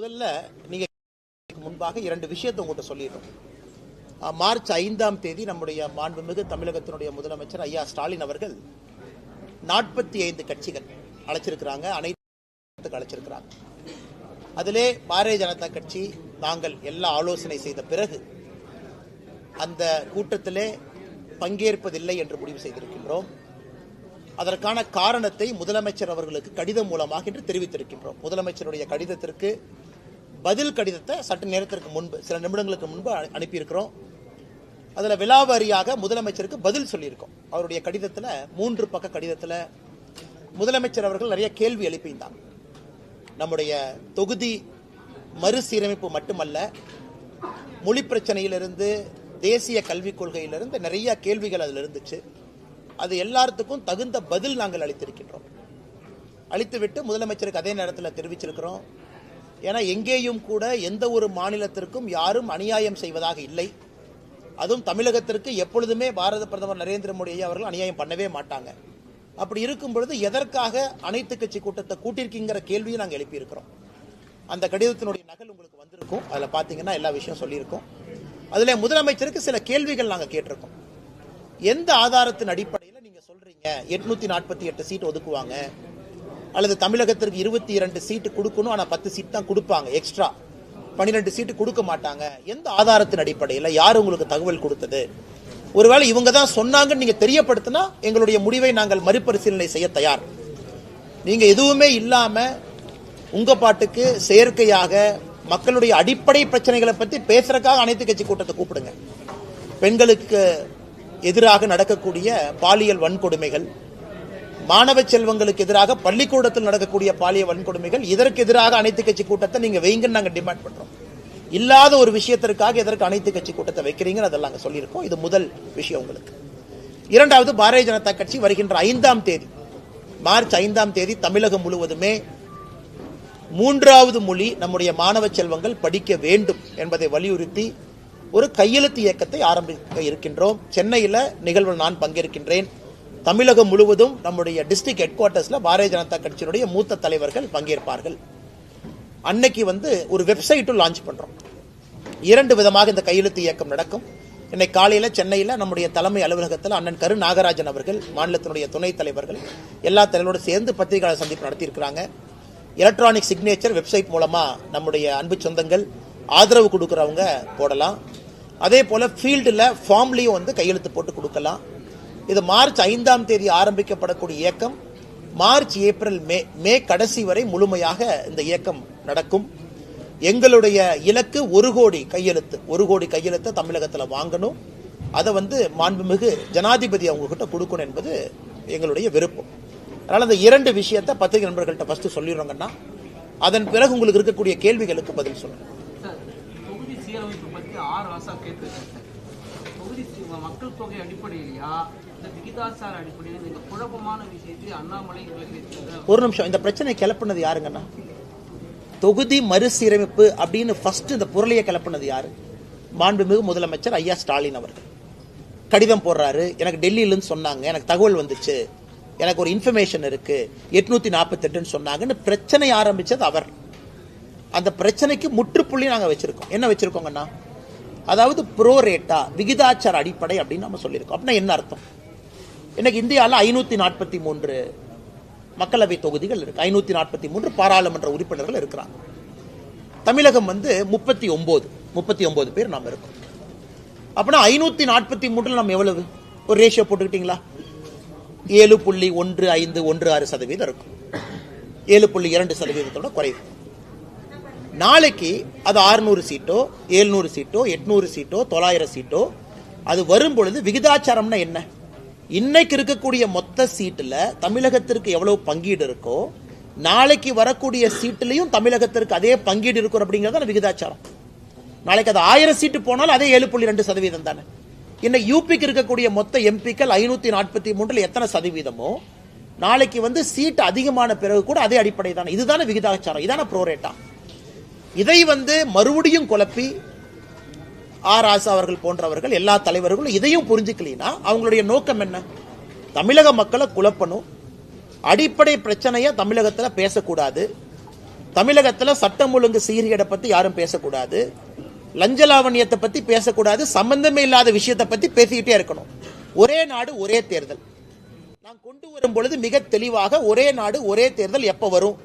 முதல்ல நீங்க முன்பாக இரண்டு விஷயத்தை உங்கள்கிட்ட சொல்லிடுறோம். மார்ச் 5ஆம் தேதி நம்முடைய மாண்புமிகு தமிழகத்தினுடைய முதலமைச்சர் ஐயா ஸ்டாலின் அவர்கள் 45 கட்சிகள் அழைச்சிருக்கிறாங்க, அனைத்து அழைச்சிருக்கிறாங்க. அதிலே பாரதிய ஜனதா கட்சி நாங்கள் எல்லா ஆலோசனை செய்த பிறகு அந்த கூட்டத்திலே பங்கேற்பதில்லை என்று முடிவு செய்திருக்கின்றோம். அதற்கான காரணத்தை முதலமைச்சர் அவர்களுக்கு கடிதம் மூலமாக இன்று தெரிவித்திருக்கின்றோம். முதலமைச்சருடைய கடிதத்திற்கு பதில் கடிதத்தை சற்று நேரத்திற்கு முன்பு, சில நிமிடங்களுக்கு முன்பு அனுப்பியிருக்கிறோம். அதில் விலாவாரியாக முதலமைச்சருக்கு பதில் சொல்லியிருக்கோம். அவருடைய கடிதத்தில் 3 பக்க கடிதத்தில் முதலமைச்சர் அவர்கள் நிறைய கேள்வி எழுப்பியிருந்தாங்க. நம்முடைய தொகுதி மறுசீரமைப்பு மட்டுமல்ல, மொழி பிரச்சனையிலிருந்து தேசிய கல்விக் கொள்கையிலிருந்து நிறைய கேள்விகள் அதில் இருந்துச்சு. அது எல்லாத்துக்கும் தகுந்த பதில் நாங்கள் அளித்திருக்கின்றோம். அளித்துவிட்டு முதலமைச்சருக்கு அதே நேரத்தில் தெரிவிச்சிருக்கிறோம். ஏன்னா எங்கேயும் கூட எந்த ஒரு மாநிலத்திற்கும் யாரும் அநியாயம் செய்வதாக இல்லை. அதுவும் தமிழகத்திற்கு எப்பொழுதுமே பாரத பிரதமர் நரேந்திர மோடி அவர்கள் அநியாயம் பண்ணவே மாட்டாங்க. அப்படி இருக்கும் பொழுது எதற்காக அனைத்து கட்சி கூட்டத்தை கூட்டியிருக்கிற கேள்வியை நாங்கள் எழுப்பியிருக்கிறோம். அந்த கடிதத்தினுடைய நகல் உங்களுக்கு வந்திருக்கும். அதில் பார்த்தீங்கன்னா எல்லா விஷயம் சொல்லியிருக்கோம். அதில் முதலமைச்சருக்கு சில கேள்விகள் நாங்கள் கேட்டிருக்கோம். எந்த ஆதாரத்தின் அடிப்படையில் நீங்க சொல்றீங்க 848 சீட் ஒதுக்குவாங்க, அல்லது தமிழகத்திற்கு 22 சீட்டு கொடுக்கணும், ஆனா 10 சீட் தான் கொடுப்பாங்க, எக்ஸ்ட்ரா 12 சீட்டு கொடுக்க மாட்டாங்க, எந்த ஆதாரத்தின் அடிப்படையில், யார் உங்களுக்கு தகவல் கொடுத்தது? ஒருவேளை இவங்க தான் சொன்னாங்கன்னு நீங்க தெரியப்படுத்தினா எங்களுடைய முடிவை நாங்கள் மறுபரிசீலனை செய்ய தயார். நீங்க எதுவுமே இல்லாம உங்க பாட்டுக்கு செயற்கையாக மக்களுடைய அடிப்படை பிரச்சனைகளை பற்றி பேசுறதுக்காக அனைத்து கட்சி கூட்டத்தை கூப்பிடுங்க. பெண்களுக்கு எதிராக நடக்கக்கூடிய பாலியல் வன்கொடுமைகள், மாணவ செல்வங்களுக்கு எதிராக பள்ளிக்கூடத்தில் நடக்கக்கூடிய பாலியல் வன்கொடுமைகள், இதற்கு எதிராக அனைத்து கட்சி கூட்டத்தை நீங்க வைங்கன்னு நாங்க டிமாண்ட் பண்றோம். இல்லாத ஒரு விஷயத்திற்காக எதற்கு அனைத்து கட்சி கூட்டத்தை வைக்கிறீங்கன்னு அதெல்லாம் நாங்க சொல்லியிருக்கோம். இது முதல் விஷயம் உங்களுக்கு. இரண்டாவது, பாரதிய ஜனதா கட்சி வருகின்ற 5ஆம் தேதி, மார்ச் 5ஆம் தேதி தமிழகம் முழுவதுமே 3வது மொழி நம்முடைய மாணவ செல்வங்கள் படிக்க வேண்டும் என்பதை வலியுறுத்தி ஒரு கையெழுத்து இயக்கத்தை ஆரம்பிக்க இருக்கின்றோம். சென்னையில் நிகழ்வில் நான் பங்கேற்கின்றேன். தமிழகம் முழுவதும் நம்முடைய டிஸ்ட்ரிக்ட் ஹெட் குவார்ட்டர்ஸ்ல பாரதிய ஜனதா கட்சியினுடைய மூத்த தலைவர்கள் பங்கேற்பார்கள். அன்னைக்கு ஒரு வெப்சைட்டும் லான்ச் பண்றோம். 2 விதமாக இந்த கையெழுத்து இயக்கம் நடக்கும். இன்னைக்கு காலையில சென்னையில் நம்முடைய தலைமை அலுவலகத்தில் அண்ணன் கரு நாகராஜன் அவர்கள், மாநிலத்தினுடைய துணைத் தலைவர்கள், எல்லா தலைவரோடு சேர்ந்து பத்திரிகையாளர் சந்திப்பு நடத்தியிருக்கிறாங்க. எலக்ட்ரானிக் சிக்னேச்சர் வெப்சைட் மூலமா நம்முடைய அன்பு சொந்தங்கள் ஆதரவு கொடுக்கிறவங்க போடலாம். அதே போல ஃபீல்டில் ஃபார்ம்லையும் கையெழுத்து போட்டு கொடுக்கலாம். இது மார்ச் 5ஆம் தேதி ஆரம்பிக்கப்படக்கூடிய இயக்கம் மார்ச், ஏப்ரல், மே கடைசி வரை முழுமையாக இந்த இயக்கம் நடக்கும். எங்களுடைய இலக்கு 1 கோடி கையெழுத்து. 1 கோடி கையெழுத்தை தமிழகத்தில் வாங்கணும். அதை மாண்புமிகு ஜனாதிபதி அவங்க கிட்ட கொடுக்கணும் என்பது எங்களுடைய விருப்பம். அதனால அந்த 2 விஷயத்தை பத்திரிகை நண்பர்கள்ட்ட ஃபர்ஸ்ட் சொல்லிடுறோங்கன்னா, அதன் பிறகு உங்களுக்கு இருக்கக்கூடிய கேள்விகளுக்கு பதில் சொல்லுங்க. மக்கள் தொகை அடிப்படையிலா விகிதாசார அடிப்படையில் இந்த குழப்பமான விஷயத்தை அண்ணாமலை ஒரு நிமிஷம், இந்த பிரச்சனை கிளப்பினது யாருங்கன்னா, தொகுதி மறுசீரமைப்பு அப்படின்னு ஃபர்ஸ்ட் இந்த பொருளையை கிளப்பினது யாரு? மாண்புமிகு முதலமைச்சர் ஐயா ஸ்டாலின் அவர்கள் கடிதம் போடுறாரு. எனக்கு டெல்லியிலிருந்து சொன்னாங்க, எனக்கு தகவல் வந்துச்சு, எனக்கு ஒரு இன்ஃபர்மேஷன் இருக்கு, 848 சொன்னாங்கன்னு பிரச்சனை ஆரம்பிச்சது அவர். அந்த பிரச்சனைக்கு முற்றுப்புள்ளி நாங்க வச்சிருக்கோம். என்ன வச்சிருக்கோங்கன்னா, அதாவது ப்ரோரேட்டா, விகிதாச்சார அடிப்படை அப்படின்னு நம்ம சொல்லியிருக்கோம். அப்படின்னா என்ன அர்த்தம்? இன்னைக்கு இந்தியாவில் 543 மக்களவை தொகுதிகள் இருக்கு, 543 பாராளுமன்ற உறுப்பினர்கள் இருக்கிறாங்க. தமிழகம் 39 பேர் நாம் இருக்கோம். அப்படின்னா 543 நம்ம எவ்வளவு ஒரு ரேஷியோ போட்டுக்கிட்டீங்களா? 7.1516% இருக்கும். 7.2% குறைவு. நாளைக்கு அது 600 சீட்டோ 700 சீட்டோ 800 சீட்டோ 900 சீட்டோ அது வரும்பொழுது விகிதாச்சாரம்னா என்ன? இன்னைக்கு இருக்கக்கூடிய மொத்த சீட்டுல தமிழகத்திற்கு எவ்வளவு பங்கீடு இருக்கோ, நாளைக்கு வரக்கூடிய சீட்டுலையும் தமிழகத்திற்கு அதே பங்கீடு இருக்கும் அப்படிங்கிறது விகிதாச்சாரம். நாளைக்கு அது 1000 சீட்டு போனாலும் அதே 7.2% தானே. இன்னைக்கு யூபிக்கு இருக்கக்கூடிய மொத்த எம்பிக்கள் 543 எத்தனை சதவீதமோ, நாளைக்கு சீட்டு அதிகமான பிறகு கூட அதே அடிப்படை தானே. இதுதானே விகிதாச்சாரம், இதான ப்ரோரேட்டா. இதை மறுபடியும் குழப்பி ஆர் ஆசா அவர்கள் போன்றவர்கள் எல்லா தலைவர்களும் இதையும் புரிஞ்சுக்கலனா அவங்களுடைய நோக்கம் என்ன? தமிழக மக்களை குழப்பணும், அடிப்படை பிரச்சனையை தமிழகத்தில் பேசக்கூடாது, தமிழகத்துல சட்டம் ஒழுங்கு சீர்கேடை பத்தி யாரும் பேசக்கூடாது, லஞ்சலாவணியத்தை பத்தி பேசக்கூடாது, சம்பந்தமே இல்லாத விஷயத்தை பத்தி பேசிக்கிட்டே இருக்கணும். ஒரே நாடு ஒரே தேர்தல் நான் கொண்டு வரும் பொழுது மிக தெளிவாக ஒரே நாடு ஒரே தேர்தல் எப்ப வரும்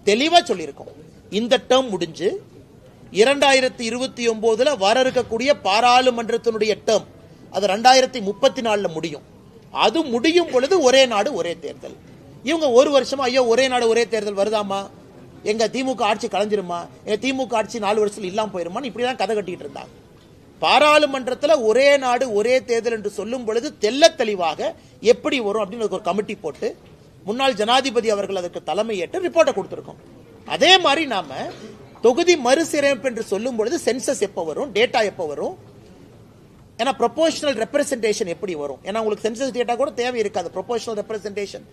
தெளிவா சொல்லியிருக்கோம். இந்த டேர்ம் முடிஞ்சு 2029 வர இருக்கக்கூடிய பாராளுமன்றத்தினுடைய டேர்ம் அது 2034 முடியும். அது முடியும் பொழுது ஒரே நாடு ஒரே தேர்தல். இவங்க ஒரு வருஷமா ஐயோ ஒரே நாடு ஒரே தேர்தல் வருதாமா, எங்க திமுக ஆட்சி கலைஞ்சிருமா, எங்க திமுக ஆட்சி 4 வருஷத்துல இல்லாம போயிருமான்னு இப்படிதான் கதை கட்டிட்டு இருந்தாங்க. பாராளுமன்றத்தில் ஒரே நாடு ஒரே தேர்தல் என்று சொல்லும் பொழுது தெல்ல தெளிவாக எப்படி வரும் அப்படின்னு ஒரு கமிட்டி போட்டு முன்னாள் ஜனாதிபதி அவர்கள் அதற்கு தலைமையேற்று ரிப்போர்ட்டை கொடுத்திருக்கோம். அதே மாதிரி நாம தொகுதி மறுசீரமைப்பு என்று சொல்லும் பொழுது சென்சஸ் எப்போ வரும், டேட்டா எப்போ வரும், ஏன்னா ப்ரொபோஷனல் ரெப்ரசன்டேஷன் எப்படி வரும், ஏன்னா உங்களுக்கு சென்சஸ் டேட்டா கூட தேவை இருக்காது. ப்ரொபோஷனல் ரெப்ரசன்டேஷன்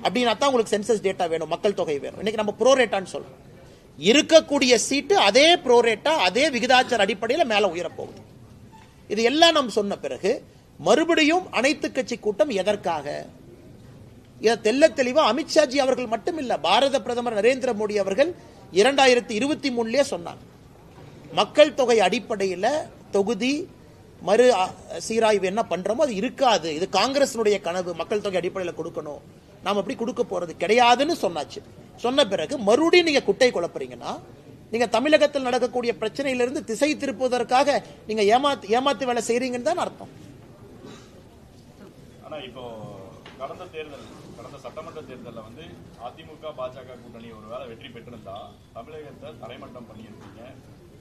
அப்படின்னா தான் உங்களுக்கு சென்சஸ் டேட்டா வேணும், மக்கள் தொகை வேணும். இன்னைக்கு நம்ம ப்ரோரேட்டான்னு சொல்றோம். இருக்கக்கூடிய சீட்டு அதே ப்ரோரேட்டா அதே விகிதாச்சார அடிப்படையில் மேல உயரப்போகுது. இது எல்லாம் நாம் சொன்ன பிறகு மறுபடியும் அனைத்து கட்சி கூட்டம் எதற்காக? இதை தெல்ல தெளிவா அமித்ஷாஜி அவர்கள் மட்டுமில்ல, பாரத பிரதமர் நரேந்திர மோடி அவர்கள் 2023 சொன்னாங்க. மக்கள் தொகை அடிப்படையில் தொகுதி மறு சீராய்வு என்ன பண்றோமோ அது இருக்காது, இது காங்கிரசினுடைய கனவு, மக்கள் தொகை அடிப்படையில் கொடுக்கணும், நாம் அப்படி கொடுக்க போறது கிடையாதுன்னு சொன்னாச்சு. சொன்ன பிறகு மறுபடியும் நீங்க குட்டை குழப்பறீங்கன்னா நீங்க தமிழகத்தில் நடக்கக்கூடிய பிரச்சனையிலிருந்து திசை திருப்புவதற்காக நீங்க ஏமாத்து வேலை செய்றீங்கன்னு தான் அர்த்தம். ஆனா இப்போ கடந்த சட்டமன்ற தேர்தலில் வந்து அதிமுக பாஜக கூட்டணி ஒருவேளை வெற்றி பெற்றிருந்தா தமிழகத்தை தரைமட்டம் பண்ணியிருக்கீங்க.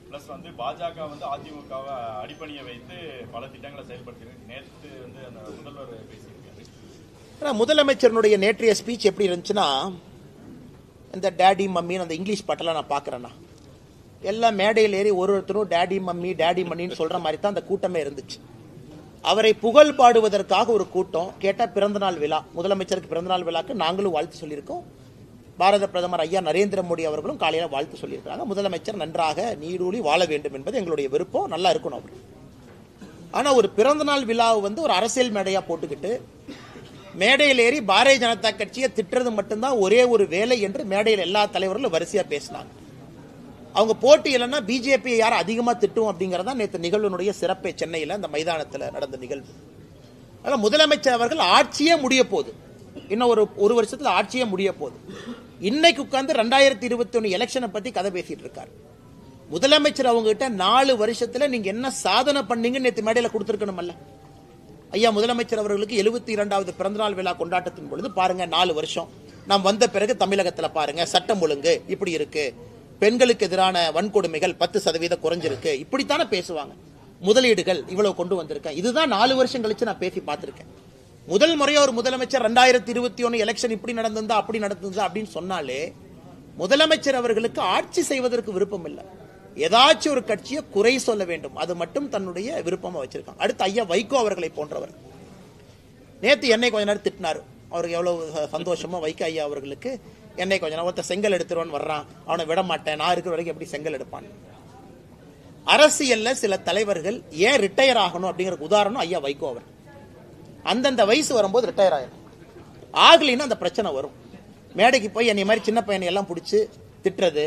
பிளஸ் வந்து பாஜக வந்து அதிமுகவை அடிப்பணியை வைத்து பல திட்டங்களை செயல்படுத்திருக்கு. நேற்று வந்து அந்த முதல்வர் பேசியிருக்காரு. முதலமைச்சருடைய நேற்றைய ஸ்பீச் எப்படி இருந்துச்சுன்னா, இந்த டேடி மம்மின்னு அந்த இங்கிலீஷ் பாட்டெல்லாம் நான் பார்க்குறேன்னா எல்லாம் மேடையில் ஏறி ஒருத்தரும் டேடி மம்மி டேடி மம்மின்னு சொல்ற மாதிரி தான் அந்த கூட்டமே இருந்துச்சு. அவரை புகழ் பாடுவதற்காக ஒரு கூட்டம் கேட்டால் பிறந்தநாள் விழா, முதலமைச்சருக்கு பிறந்தநாள் விழாக்கு நாங்களும் வாழ்த்து சொல்லியிருக்கோம். பாரத பிரதமர் ஐயா நரேந்திர மோடி அவர்களும் காலையில் வாழ்த்து சொல்லியிருக்காங்க. முதலமைச்சர் நன்றாக நீடூழி வாழ வேண்டும் என்பது எங்களுடைய விருப்பம், நல்லா இருக்கணும் அவர். ஆனால் ஒரு பிறந்தநாள் விழாவை வந்து ஒரு அரசியல் மேடையாக போட்டுக்கிட்டு மேடையில் ஏறி பாரதிய ஜனதா கட்சியை திட்டுறது மட்டும்தான் ஒரே ஒரு வேலை என்று மேடையில் எல்லா தலைவர்களும் வரிசையா பேசினாங்க. அவங்க போட்டி இல்லைன்னா பிஜேபி யாரும் அதிகமா திட்டும் அப்படிங்கறதா நேற்று நிகழ்வுடைய சிறப்பே. சென்னையில் அந்த மைதானத்தில் நடந்த நிகழ்வு. அதனால முதலமைச்சர் அவர்கள் ஆட்சியே முடிய போகுது, இன்னும் ஒரு வருஷத்துல ஆட்சியே முடிய போகுது. இன்னைக்கு உட்கார்ந்து 2021 எலெக்ஷனை பத்தி கதை பேசிட்டு இருக்காரு. முதலமைச்சர் அவங்க கிட்ட 4 வருஷத்துல நீங்க என்ன சாதனை பண்ணீங்கன்னு நேற்று மேடையில் கொடுத்திருக்கணும்ல. ஐயா முதலமைச்சர் அவர்களுக்கு 72வது பிறந்தநாள் விழா கொண்டாட்டத்தின் பொழுது பாருங்க 4 வருஷம் நாம் வந்த பிறகு தமிழகத்தில் பாருங்க சட்டம் ஒழுங்கு இப்படி இருக்கு, பெண்களுக்கு எதிரான வன்கொடுமைகள் 10% குறைஞ்சிருக்கு, இப்படித்தானே பேசுவாங்க. முதலீடுகள் இவ்வளவு கொண்டு வந்திருக்கேன். இதுதான் 4 வருஷம் கழிச்சு நான் பேசி பார்த்திருக்கேன். முதல் முறையா ஒரு முதலமைச்சர் 2021 எலெக்ஷன் இப்படி நடந்திருந்தா அப்படி நடந்திருந்தா அப்படின்னு சொன்னாலே முதலமைச்சர் அவர்களுக்கு ஆட்சி செய்வதற்கு விருப்பம் இல்லை. ஏதாச்சும் ஒரு கட்சியை குறை சொல்ல வேண்டும், அது மட்டும் தன்னுடைய விருப்பமா வச்சிருக்காங்க. அடுத்து ஐயா வைகோ அவர்களை போன்றவர் நேற்று என்னை கொஞ்ச நேரம் திட்டினார். அவருக்கு எவ்வளவு சந்தோஷமா வைகோ ஐயா அவர்களுக்கு என்னை கொஞ்ச நேரம் ஒருத்த செங்கல் எடுத்துருவான்னு வர்றான், அவனை விட மாட்டேன், நான் இருக்கிற வரைக்கும் எப்படி செங்கல் எடுப்பான். அரசியல்ல சில தலைவர்கள் ஏன் ரிட்டையர் ஆகணும் அப்படிங்கிற உதாரணம் ஐயா வைகோ அவர். அந்தந்த வயசு வரும்போது ரிட்டையர் ஆயிடும், ஆகலின்னு அந்த பிரச்சனை வரும். மேடைக்கு போய் என்னை மாதிரி சின்ன பையனை எல்லாம் பிடிச்சி திட்டுறது,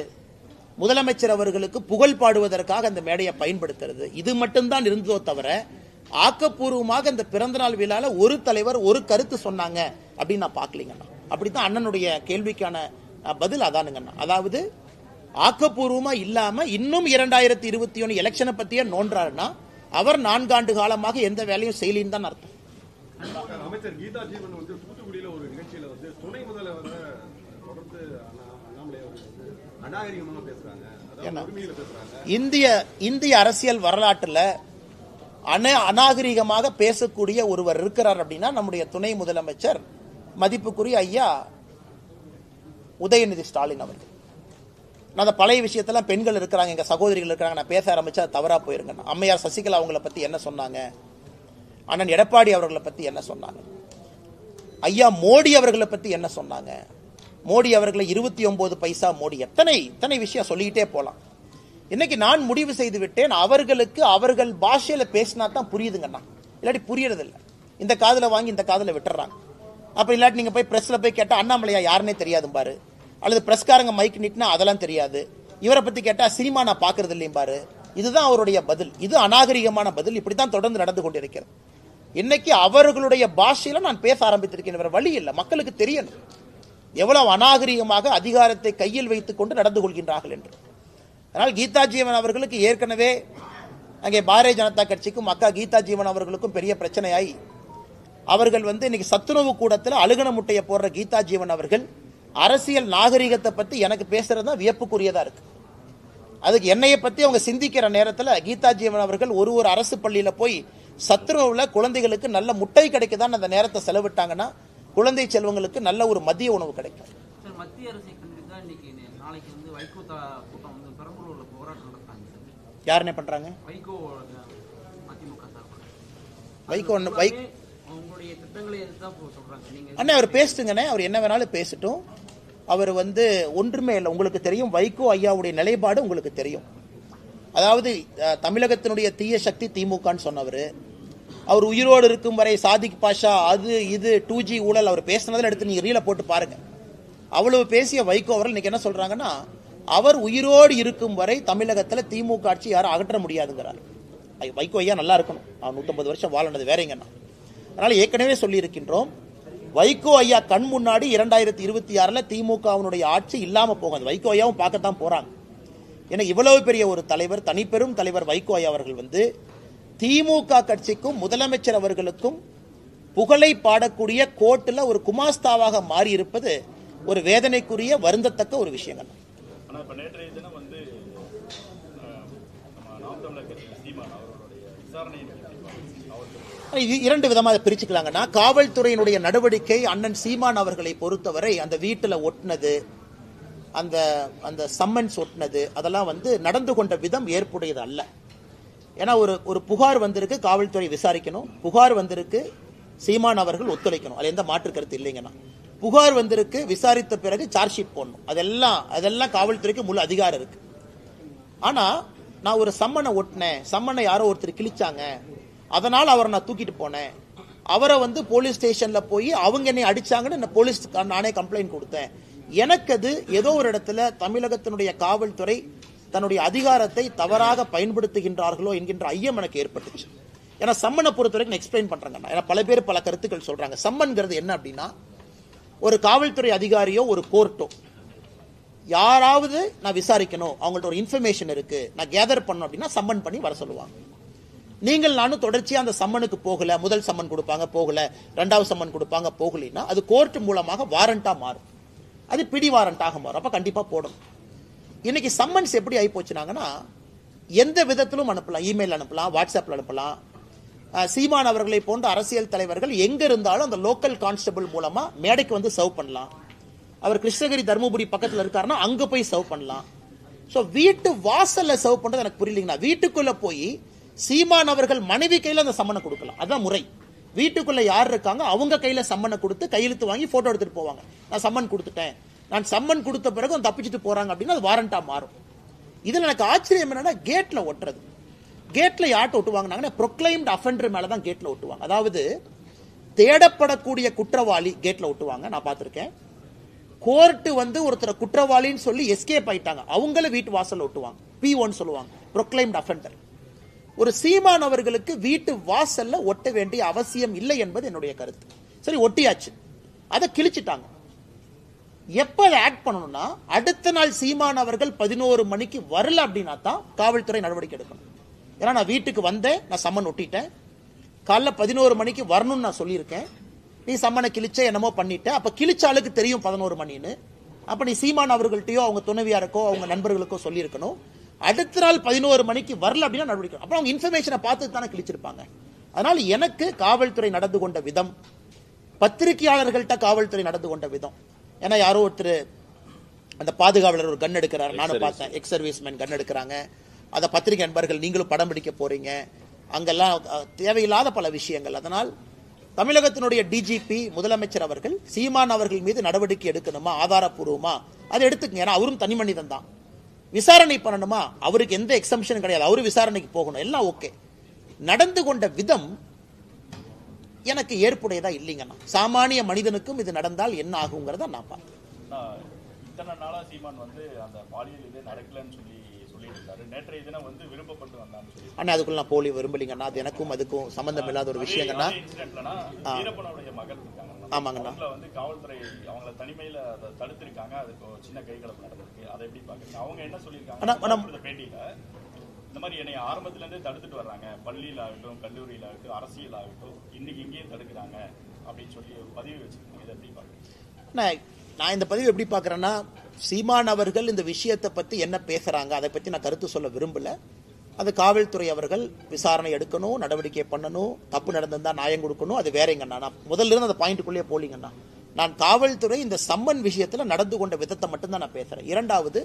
முதலமைச்சர் அவர்களுக்கு புகழ் பாடுவதற்காக அந்த மேடையை பயன்படுத்துறது, இது மட்டும்தான் இருந்ததோ தவிர ஆக்கப்பூர்வமாக இந்த பிறந்தநாள் விழால ஒரு தலைவர் ஒரு கருத்து சொன்னாங்க அப்படின்னு நான் பார்க்கலீங்கண்ணா. அப்படித்தான் அண்ணனுடைய கேள்விக்கான பதில் அதானுங்கண்ணா. அதாவது ஆக்கப்பூர்வமா இல்லாம இன்னும் 2021 எலெக்ஷனை பத்தியே நோன்றாருன்னா அவர் 4 ஆண்டு காலமாக எந்த வேலையும் செய்யலின்னு தான் அர்த்தம். அமைச்சர் கீதா ஜீவன் வந்து தூத்துக்குடியில ஒரு நிகழ்ச்சியில வந்து துணை முதல்வர் தொடர்ந்து அண்ணாமலை அநாகரிகமாக பேசுறாங்க, இந்திய அரசியல் வரலாற்றுல அநாகரிகமாக பேசக்கூடிய ஒருவர் இருக்கிறார் அப்படின்னா நம்முடைய துணை முதலமைச்சர் மதிப்புக்குரிய ஐயா உதயநிதி ஸ்டாலின் அவர்கள். நான் அந்த பழைய விஷயத்தெல்லாம் பெண்கள் இருக்கிறாங்க, எங்க சகோதரிகள் இருக்கிறாங்க, நான் பேச ஆரம்பிச்சா தவறா போயிருங்க. அம்மையார் சசிகலா அவங்களை பத்தி என்ன சொன்னாங்க, அண்ணன் எடப்பாடி அவர்களை பத்தி என்ன சொன்னாங்க, ஐயா மோடி அவர்களை பத்தி என்ன சொன்னாங்க, மோடி அவர்களை 29 பைசா மோடி, எத்தனை விஷயம் சொல்லிக்கிட்டே போலாம். இன்னைக்கு நான் முடிவு செய்து விட்டேன், அவர்களுக்கு அவர்கள் பாஷையில பேசினா தான் புரியுதுங்கண்ணா, இல்லாட்டி புரியறது இல்லை. இந்த காதுல வாங்கி இந்த காதுல விட்டுறாங்க. அப்ப இல்லாட்டி நீங்க போய் பிரஸ்ல போய் கேட்டா அண்ணாமலையா யாருன்னே தெரியாது பாரு, அல்லது பிரஸ்காரங்க மைக் நீட்டினா அதெல்லாம் தெரியாது. இவரை பத்தி கேட்டா சினிமா நான் பாக்குறது இல்லையும் பாரு. இதுதான் அவருடைய பதில். இது அநாகரிகமான பதில். இப்படித்தான் தொடர்ந்து நடந்து கொண்டிருக்கிறது. இன்னைக்கு அவர்களுடைய பாஷையில நான் பேச ஆரம்பித்திருக்கேன். வேற வழி இல்லை. மக்களுக்கு தெரியணும் எவ்வளவு அநாகரிகமாக அதிகாரத்தை கையில் வைத்துக் கொண்டு நடந்து கொள்கின்றார்கள் என்று. அதனால் கீதா ஜீவன் அவர்களுக்கு ஏற்கனவே அங்கே பாரதிய ஜனதா கட்சிக்கும் அக்கா கீதா ஜீவன் அவர்களுக்கும் பெரிய பிரச்சனையாய் அவர்கள் இன்னைக்கு சத்துணவு கூடத்தில் அழுகன முட்டையை போடுற கீதா ஜீவன் அவர்கள் அரசியல் நாகரிகத்தை பத்தி எனக்கு பேசுறது தான் வியப்புக்குரியதா இருக்கு. அதுக்கு என்னைய பத்தி அவங்க சிந்திக்கிற நேரத்தில் கீதா ஜீவன் அவர்கள் ஒரு அரசு பள்ளியில போய் சத்துணவுல குழந்தைகளுக்கு நல்ல முட்டை கிடைக்குதான் அந்த நேரத்தை செலவிட்டாங்கன்னா குழந்தை செல்வங்களுக்கு நல்ல ஒரு மதிய உணவு கிடைக்கும். மத்திய அரசை கண்டிப்பா இன்னைக்கு நாளைக்கு வைகோ கூட்டம் பெரம்பலூர்ல போராட்டம் நடத்தாங்க. யார் என்ன பண்றாங்க? வைகோ அதிமுக சார்பில் வைகோ அவங்களுடைய திட்டங்களை எதுதான் சொல்றாங்க. நீங்க அண்ணே அவர் பேசுங்கண்ணே, அவர் என்ன வேணாலும் பேசட்டும். அவர் ஒன்றுமே இல்லை. உங்களுக்கு தெரியும் வைகோ ஐயாவுடைய நிலைப்பாடு உங்களுக்கு தெரியும். அதாவது தமிழகத்தினுடைய தீய சக்தி திமுகன்னு சொன்னவர். அவர் உயிரோடு இருக்கும் வரை சாதிக் பாஷா அது இது 2G ஊழல் அவர் பேசினதில் எடுத்து நீங்க ரீல போட்டு பாருங்க. அவ்வளவு பேசிய வைகோ அவர்கள் இன்னைக்கு என்ன சொல்றாங்கன்னா, அவர் உயிரோடு இருக்கும் வரை தமிழகத்தில் திமுக ஆட்சி யாரும் அகற்ற முடியாதுங்கிறார். வைகோ ஐயா நல்லா இருக்கணும், அவர் 150 வருஷம் வாழனது வேறங்கண்ணா. அதனால ஏற்கனவே சொல்லி இருக்கின்றோம், வைகோ ஐயா கண் முன்னாடி 2026 திமுகவினுடைய ஆட்சி இல்லாம போகும். வைகோ ஐயாவும் பார்க்கத்தான் போறாங்க. ஏன்னா இவ்வளவு பெரிய ஒரு தலைவர், தனிப்பெரும் தலைவர் வைகோ ஐயா அவர்கள் திமுக கட்சிக்கும் முதலமைச்சர் அவர்களுக்கும் புகழை பாடக்கூடிய கோர்ட்டில் ஒரு குமாஸ்தாவாக மாறி இருப்பது ஒரு வேதனைக்குரிய வருந்தத்தக்க ஒரு விஷயங்கள். நேற்றைய தினம் இரண்டு விதமாக பிரிச்சுக்கலாங்கன்னா, காவல்துறையினுடைய நடவடிக்கை அண்ணன் சீமான் அவர்களை பொறுத்தவரை அந்த வீட்டில் ஒட்டினது, அந்த அந்த சம்மன்ஸ் ஒட்டினது அதெல்லாம் நடந்து கொண்ட விதம் ஏற்புடையது அல்ல. ஏன்னா ஒரு புகார் வந்திருக்கு, காவல்துறை விசாரிக்கணும். புகார் வந்திருக்கு, சீமான் அவர்கள் ஒத்துழைக்கணும். அது எந்த மாற்று கருத்து இல்லைங்கன்னா. புகார் வந்திருக்கு, விசாரித்த பிறகு சார்ஜ் ஷீட் போடணும். அதெல்லாம் காவல்துறைக்கு முழு அதிகாரம் இருக்கு. ஆனா நான் ஒரு சம்மனை ஒட்டினேன், சம்மனை யாரோ ஒருத்தர் கிழிச்சாங்க, அதனால அவரை நான் தூக்கிட்டு போனேன், அவரை போலீஸ் ஸ்டேஷன்ல போய் அவங்க என்னை அடிச்சாங்கன்னு போலீஸ் நானே கம்ப்ளைண்ட் கொடுத்தேன். எனக்கு அது ஏதோ ஒரு இடத்துல தமிழகத்தினுடைய காவல்துறை தன்னுடைய அதிகாரத்தை தவறாக பயன்படுத்துகின்றார்களோ என்கின்ற ஐயம் எனக்கு ஏற்பட்டுச்சு. ஏன்னா சம்மனை பொறுத்த வரைக்கும் எக்ஸ்பிளைன் பண்றாங்க. ஏன்னா பல பேர் பல கருத்துக்கள் சொல்றாங்க. சம்மன்கிறது என்ன அப்படின்னா, ஒரு காவல்துறை அதிகாரியோ ஒரு கோர்ட்டோ யாராவது நான் விசாரிக்கணும், அவங்கள்ட்ட ஒரு இன்ஃபர்மேஷன் இருக்கு, நான் கேதர் பண்ணணும் அப்படின்னா சம்மன் பண்ணி வர சொல்லுவாங்க. நீங்கள் நானும் தொடர்ச்சியா அந்த சம்மனுக்கு போகல, முதல் சம்மன் கொடுப்பாங்க போகல, ரெண்டாவது சம்மன் கொடுப்பாங்க போகலைன்னா அது கோர்ட் மூலமாக வாரண்டா மாறும், அது பிடி வாரண்டாக மாறும். அப்ப கண்டிப்பா போடணும். இன்னைக்கு சம்மன்ஸ் எப்படி ஆகி போச்சுனாங்கன்னா, எந்த விதத்திலும் அனுப்பலாம், இமெயில் அனுப்பலாம், வாட்ஸ்அப்ல அனுப்பலாம். சீமான் அவர்களை போன்ற அரசியல் தலைவர்கள் எங்க இருந்தாலும் அந்த லோக்கல் கான்ஸ்டபிள் மூலமா மேடைக்கு சர்வ் பண்ணலாம். அவர் கிருஷ்ணகிரி தர்மபுரி பக்கத்தில் இருக்காருன்னா அங்க போய் சர்வ் பண்ணலாம். ஸோ வீட்டு வாசல்ல சர்வ் பண்றது எனக்கு புரியலீங்கன்னா, வீட்டுக்குள்ள போய் சீமான் அவர்கள் மனைவி கையில அந்த சம்மனை கொடுக்கலாம். அதான் முறை. வீட்டுக்குள்ள யார் இருக்காங்க அவங்க கையில சம்மனை கொடுத்து கையெழுத்து வாங்கி போட்டோ எடுத்துட்டு போவாங்க. நான் சம்மன் கொடுத்துட்டேன், நான் சம்மன் கொடுத்த பிறகு தப்பிச்சுட்டு போறாங்க அப்படின்னா அது வாரண்டா மாறும். இதுல எனக்கு ஆச்சரியம் என்னன்னா, கேட்ல ஒட்டுறது. கேட்ல யார்ட்ட ஒட்டுவாங்கன்னா, ப்ரொக்ளைம்டு அஃபெண்டர் மேலதான் கேட்ல ஒட்டுவாங்க. அதாவது தேடப்படக்கூடிய குற்றவாளி கேட்ல ஒட்டுவாங்க. நான் பார்த்திருக்கேன். கோர்ட் ஒருத்தர் குற்றவாளின்னு சொல்லி எஸ்கேப் ஆயிட்டாங்க, அவங்கள வீட்டு வாசல்ல ஒட்டுவாங்க. P1 சொல்லுவாங்க, ப்ரொக்ளைம்டு அஃபெண்டர். ஒரு சீமான் அவர்களுக்கு வீட்டு வாசல்ல ஒட்ட வேண்டிய அவசியம் இல்லை என்பது என்னுடைய கருத்து. சரி, ஒட்டியாச்சு, அதை கிழிச்சிட்டாங்க. எப்ப அதை ஆக்ட் பண்ணணும்னா, அடுத்த நாள் சீமான் அவர்கள் 11 மணிக்கு வரல அப்படின்னா தான் காவல்துறை நடவடிக்கை எடுக்கணும். ஏன்னா நான் வீட்டுக்கு வந்தேன், நான் சம்மன் ஒட்டிட்டேன், காலைல 11 மணிக்கு வரணும்னு நான் சொல்லியிருக்கேன், நீ சம்மனை கிழிச்ச என்னமோ பண்ணிட்ட, அப்ப கிழிச்ச ஆளுக்கு தெரியும் 11 மணின்னு. அப்ப நீ சீமான் அவர்கள்ட்டையோ அவங்க துணைவியாருக்கோ அவங்க நண்பர்களுக்கோ சொல்லியிருக்கணும். அடுத்த நாள் 11 மணிக்கு வரல அப்படின்னா நடவடிக்கை. அப்புறம் அவங்க இன்ஃபர்மேஷனை பார்த்து தானே கிழிச்சிருப்பாங்க. அதனால எனக்கு காவல்துறை நடந்து கொண்ட விதம், பத்திரிகையாளர்கள்ட்ட காவல்துறை நடந்து கொண்ட விதம், ஏன்னா யாரோ ஒருத்தர் அந்த பாதுகாவலர் ஒரு கன் எடுக்கிறார், நானும் பார்த்தேன், எக்ஸ் சர்வீஸ்மேன் கன் எடுக்கிறாங்க, அதை பத்திரிகை நண்பர்கள் நீங்களும் படம் பிடிக்க போறீங்க, அங்கெல்லாம் தேவையில்லாத பல விஷயங்கள். அதனால் தமிழகத்தினுடைய டிஜிபி முதலமைச்சர் அவர்கள் சீமான் அவர்கள் மீது நடவடிக்கை எடுக்கணுமா, ஆதாரப்பூர்வமா அதை எடுத்துக்கங்க. ஏன்னா அவரும் தனி மனிதன் தான், விசாரணை பண்ணணுமா, அவருக்கு எந்த எக்ஸம்ஷனும் கிடையாது, அவரு விசாரணைக்கு போகணும், எல்லாம் ஓகே. நடந்து கொண்ட விதம் எனக்கு ஏற்புடையதா இல்லைங்கண்ணா. சாமானிய மனிதனுக்கும் இது நடந்தால் என்ன ஆகுங்கிறத நான் பார்த்தேன். இத்தனை நாளா சீமான் வந்து அந்த பாலியல் இதே நடக்கலன்னு சொல்லிட்டு இருந்தாரு. நேற்றைய தினம் வந்து விருப்பப்பட்டு வந்தான்னு சொல்லி. அண்ணா அதுக்குள்ள நான் போலி விரும்பலிங்கண்ணா. அது எனக்கும் அதுக்கும் சம்பந்தம் இல்லாத ஒரு விஷயங்கண்ணா. இன்சிடென்ட்லனா வீரப்பனுடைய மகள் இருக்காங்க. ஆமாங்கண்ணா. அவங்கள வந்து காவல்துறை அவங்கள தனிமையில தடுத்திருக்காங்க. அதுக்கு ஒரு சின்ன கைகலப்பு நடந்திருக்கு. அதை எப்படி பாக்குறீங்க? அவங்க என்ன சொல்லியிருக்காங்க பேட்டியில, இந்த மாதிரி என்னை ஆரம்பத்துல இருந்தே தடுத்துட்டு வர்றாங்க, பள்ளியில ஆகட்டும், கல்லூரியில ஆகட்டும், அரசியல் ஆகட்டும், இன்னைக்கு இங்கேயும் தடுக்கிறாங்க அப்படின்னு சொல்லி ஒரு பதிவு வச்சிருக்காங்க. இதை எப்படி பாக்குறீங்க? நான் இந்த பதிவு எப்படி பார்க்குறேன்னா, சீமான் அவர்கள் இந்த விஷயத்தை பற்றி என்ன பேசுகிறாங்க அதை பற்றி நான் கருத்து சொல்ல விரும்பல. அது காவல்துறை அவர்கள் விசாரணை எடுக்கணும், நடவடிக்கை பண்ணணும், தப்பு நடந்திருந்தால் நியாயம் கொடுக்கணும், அது வேறங்கண்ணா. நான் முதல்ல இருந்து அந்த பாயிண்ட்டுக்குள்ளேயே போலிங்கண்ணா. நான் காவல்துறை இந்த சம்மன் விஷயத்தில் நடந்து கொண்ட விதத்தை மட்டும்தான் நான் பேசுகிறேன். இரண்டாவது,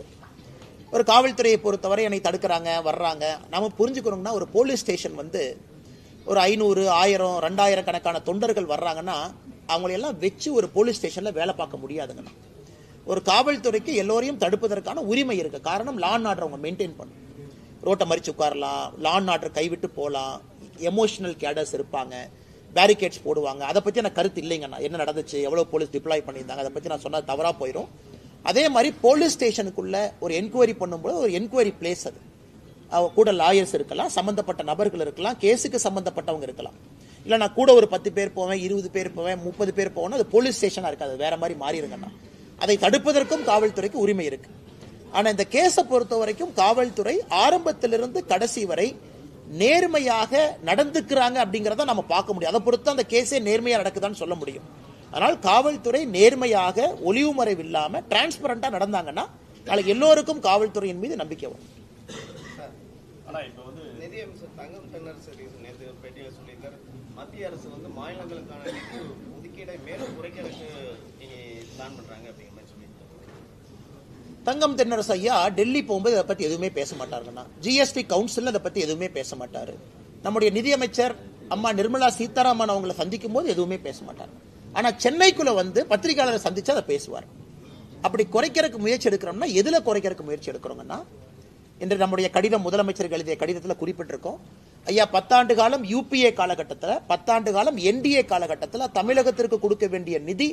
ஒரு காவல்துறையை பொறுத்தவரை என்னை தடுக்கிறாங்க வர்றாங்க, நம்ம புரிஞ்சுக்கணும்னா ஒரு போலீஸ் ஸ்டேஷன் வந்து ஒரு 500, 1000, 2000 கணக்கான தொண்டர்கள் வர்றாங்கன்னா அவங்களையெல்லாம் வச்சு ஒரு போலீஸ் ஸ்டேஷனில் வேலை பார்க்க முடியாதுங்கண்ணா. ஒரு காவல்துறைக்கு எல்லோரையும் தடுப்பதற்கான உரிமை இருக்குது. காரணம், லா அண்ட் ஆர்டர் அவங்க மெயின்டைன் பண்ணும். ரோட்டை மறிச்சு உட்காரலாம், லா அண்ட் ஆர்டர் கைவிட்டு போகலாம், எமோஷனல் கேடர்ஸ் இருப்பாங்க, பேரிகேட்ஸ் போடுவாங்க. அதை பற்றி எனக்கு கருத்து இல்லைங்கண்ணா. என்ன நடந்துச்சு, எவ்வளோ போலீஸ் டிப்ளாய் பண்ணியிருந்தாங்க, அதை பற்றி நான் சொன்னால் தவறாக போயிடும். அதே மாதிரி போலீஸ் ஸ்டேஷனுக்குள்ள ஒரு என்கொயரி பண்ணும்போது ஒரு என்கொயரி பிளேஸ், அது கூட லாயர்ஸ் இருக்கலாம், சம்பந்தப்பட்ட நபர்கள் இருக்கலாம், கேஸுக்கு சம்பந்தப்பட்டவங்க இருக்கலாம். இல்லை நான் கூட ஒரு 10 பேர் போவேன், 20 பேர் போவேன், 30 பேர் போவேன்னா அது போலீஸ் ஸ்டேஷனாக இருக்காது, வேற மாதிரி மாறிடுங்கண்ணா. அதை தடுப்பதற்கும் காவல்துறைக்கு உரிமை இருக்கு. ஆனால் இந்த கேஸை பொறுத்த வரைக்கும் காவல்துறை ஆரம்பத்திலிருந்து கடைசி வரை நேர்மையாக நடந்துக்கிறாங்க அப்படிங்கிறத நம்ம பார்க்க முடியும். அதை பொறுத்து அந்த கேஸே நேர்மையாக நடக்குதான்னு சொல்ல முடியும். அதனால் காவல்துறை நேர்மையாக ஒளிவு மறைவு இல்லாமல் டிரான்ஸ்பரண்டா நடந்தாங்கன்னா நாளைக்கு எல்லோருக்கும் காவல்துறையின் மீது நம்பிக்கை வரும். நிதியமைச்சர் தங்கம் தென்னரசு நேற்று ஒரு பேட்டியில் சொல்லியிருக்காரு, மத்திய அரசு வந்து மாநிலங்களுக்கான ஒதுக்கீடை மேலும் குறைக்கிறதுக்கு பிளான் பண்றாங்க அப்படிங்கிற மாதிரி சொல்லியிருக்காரு. தங்கம் தென்னரசு ஐயா டெல்லி போகும்போது அதை பத்தி எதுவுமே பேச மாட்டாருங்கண்ணா. ஜிஎஸ்டி கவுன்சில் அதை பத்தி எதுவுமே பேச மாட்டாரு. நம்முடைய நிதியமைச்சர் அம்மா நிர்மலா சீதாராமன் அவங்களை சந்திக்கும் போது எதுவுமே பேச மாட்டார். ஆனா சென்னைக்குள்ள வந்து பத்திரிகையாளரை சந்திச்சு அதை பேசுவார். அப்படி குறைக்கிறதுக்கு முயற்சி எடுக்கிறோம்னா எதுல குறைக்கிறதுக்கு முயற்சி எடுக்கிறோங்கன்னா, இன்று நம்முடைய கடிதம் முதலமைச்சருக்கு எழுதிய கடிதத்தில் குறிப்பிட்டிருக்கோம். ஐயா 10 ஆண்டு காலம் யூபிஏ காலகட்டத்தில், 10 ஆண்டு காலம் என்டிஏ காலகட்டத்தில் தமிழகத்திற்கு கொடுக்க வேண்டிய நிதி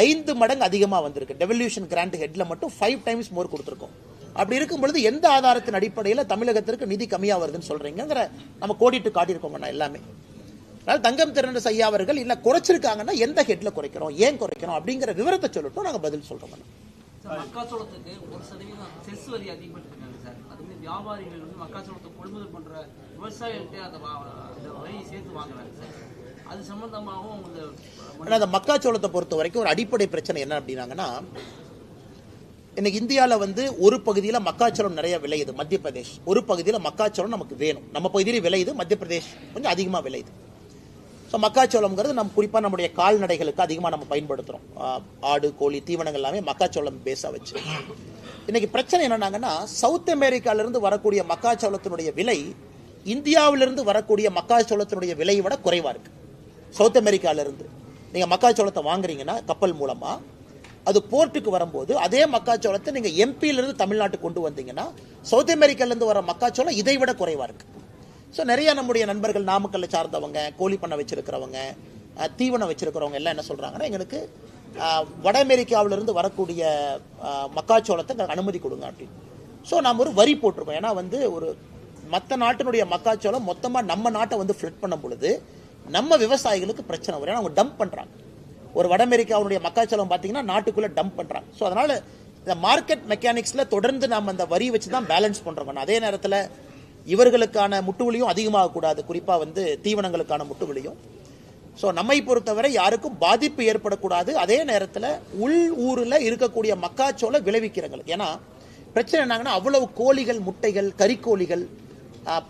5 மடங்கு அதிகமாக வந்திருக்கு. டெவல்யூஷன் கிராண்ட் ஹெட்ல மட்டும் 5 டைம்ஸ் மோர் கொடுத்துருக்கோம். அப்படி இருக்கும் பொழுது எந்த ஆதாரத்தின் அடிப்படையில் தமிழகத்திற்கு நிதி கம்மியாக வருதுன்னு சொல்றீங்கிற நம்ம கோடிட்டு காட்டியிருக்கோம் எல்லாமே. அதனால தங்கம் தென்னரசு ஐயா அவர்கள் இல்ல குறைச்சிருக்காங்கன்னா எந்த ஹெட்ல குறைக்கிறோம், ஏன் குறைக்கிறோம் அப்படிங்கிற விவரத்தை சொல்லட்டும், நாங்க பதில் சொல்றோம். மக்காச்சோளத்துக்கு 1% செஸ் வரி அதிகப்பட்டிருக்காங்க சார். அது வந்து வியாபாரிகள் வந்து மக்காச்சோளத்தை கொள்முதல் பண்ற விவசாயிகள்கிட்ட அந்த வரியை சேர்த்து வாங்குறாங்க சார். அது சம்பந்தமாகவும் அந்த மக்காச்சோளத்தை பொறுத்த வரைக்கும் ஒரு அடிப்படை பிரச்சனை என்ன அப்படின்னாங்கன்னா, இன்னைக்கு இந்தியாவில் வந்து ஒரு பகுதியில் மக்காச்சோளம் நிறைய விளையுது, மத்திய பிரதேஷ். ஒரு பகுதியில் மக்காச்சோளம் நமக்கு வேணும், நம்ம பகுதியில் விளையுது, மத்திய பிரதேஷ் கொஞ்சம் அதிகமாக விளையுது. ஸோ மக்காச்சோளம்ங்கிறது நம்ம குறிப்பாக நம்முடைய கால்நடைகளுக்கு அதிகமாக நம்ம பயன்படுத்துகிறோம். ஆடு, கோழி, தீவனங்கள் எல்லாமே மக்காச்சோளம் பேஸாக வச்சு. இன்னைக்கு பிரச்சனை என்னன்னாங்கன்னா, சவுத் அமெரிக்காவிலிருந்து வரக்கூடிய மக்காச்சோளத்தினுடைய விலை இந்தியாவிலிருந்து வரக்கூடிய மக்காச்சோளத்தினுடைய விலையை விட குறைவாக இருக்கு. சவுத் அமெரிக்காவிலிருந்து நீங்கள் மக்காச்சோளத்தை வாங்குறீங்கன்னா கப்பல் மூலமாக, அது போர்ட்டுக்கு வரும்போது அதே மக்காச்சோளத்தை நீங்கள் எம்பியிலிருந்து தமிழ்நாட்டுக்கு கொண்டு வந்தீங்கன்னா சவுத் அமெரிக்காவிலிருந்து வர மக்காச்சோளம் இதை விட குறைவாக இருக்கு. ஸோ நிறைய நம்முடைய நண்பர்கள் நாமக்கல்லை சார்ந்தவங்க, கோழி பண்ணை வச்சிருக்கிறவங்க, தீவனம் வச்சிருக்கிறவங்க எல்லாம் என்ன சொல்றாங்கன்னா, எங்களுக்கு வட அமெரிக்காவிலிருந்து வரக்கூடிய மக்காச்சோளத்தை அனுமதி கொடுங்க அப்படின்னு. ஸோ நாம் ஒரு வரி போட்டிருக்கோம். ஏன்னா வந்து ஒரு மற்ற நாட்டினுடைய மக்காச்சோளம் மொத்தமாக நம்ம நாட்டை வந்து ஃபிளட் பண்ணும் பொழுது நம்ம விவசாயிகளுக்கு பிரச்சனை வரும். ஏன்னா அவங்க டம்ப் பண்றாங்க. ஒரு வட அமெரிக்காவுடைய மக்காச்சோளம் பார்த்தீங்கன்னா நாட்டுக்குள்ள டம்ப் பண்றாங்க. ஸோ அதனால இந்த மார்க்கெட் மெக்கானிக்ஸ்ல தொடர்ந்து நம்ம அந்த வரி வச்சு தான் பேலன்ஸ் பண்றோம். அதே நேரத்தில் இவர்களுக்கான முட்டுவலியும் அதிகமாக கூடாது, குறிப்பாக வந்து தீவனங்களுக்கான முட்டுவலியும். ஸோ நம்மை பொறுத்தவரை யாருக்கும் பாதிப்பு ஏற்படக்கூடாது. அதே நேரத்தில் உள் ஊரில் இருக்கக்கூடிய மக்காச்சோளம் விளைவிக்கிறவங்களுக்கு, ஏன்னா பிரச்சனை என்னங்கன்னா அவ்வளவு கோழிகள், முட்டைகள், கறிக்கோழிகள்,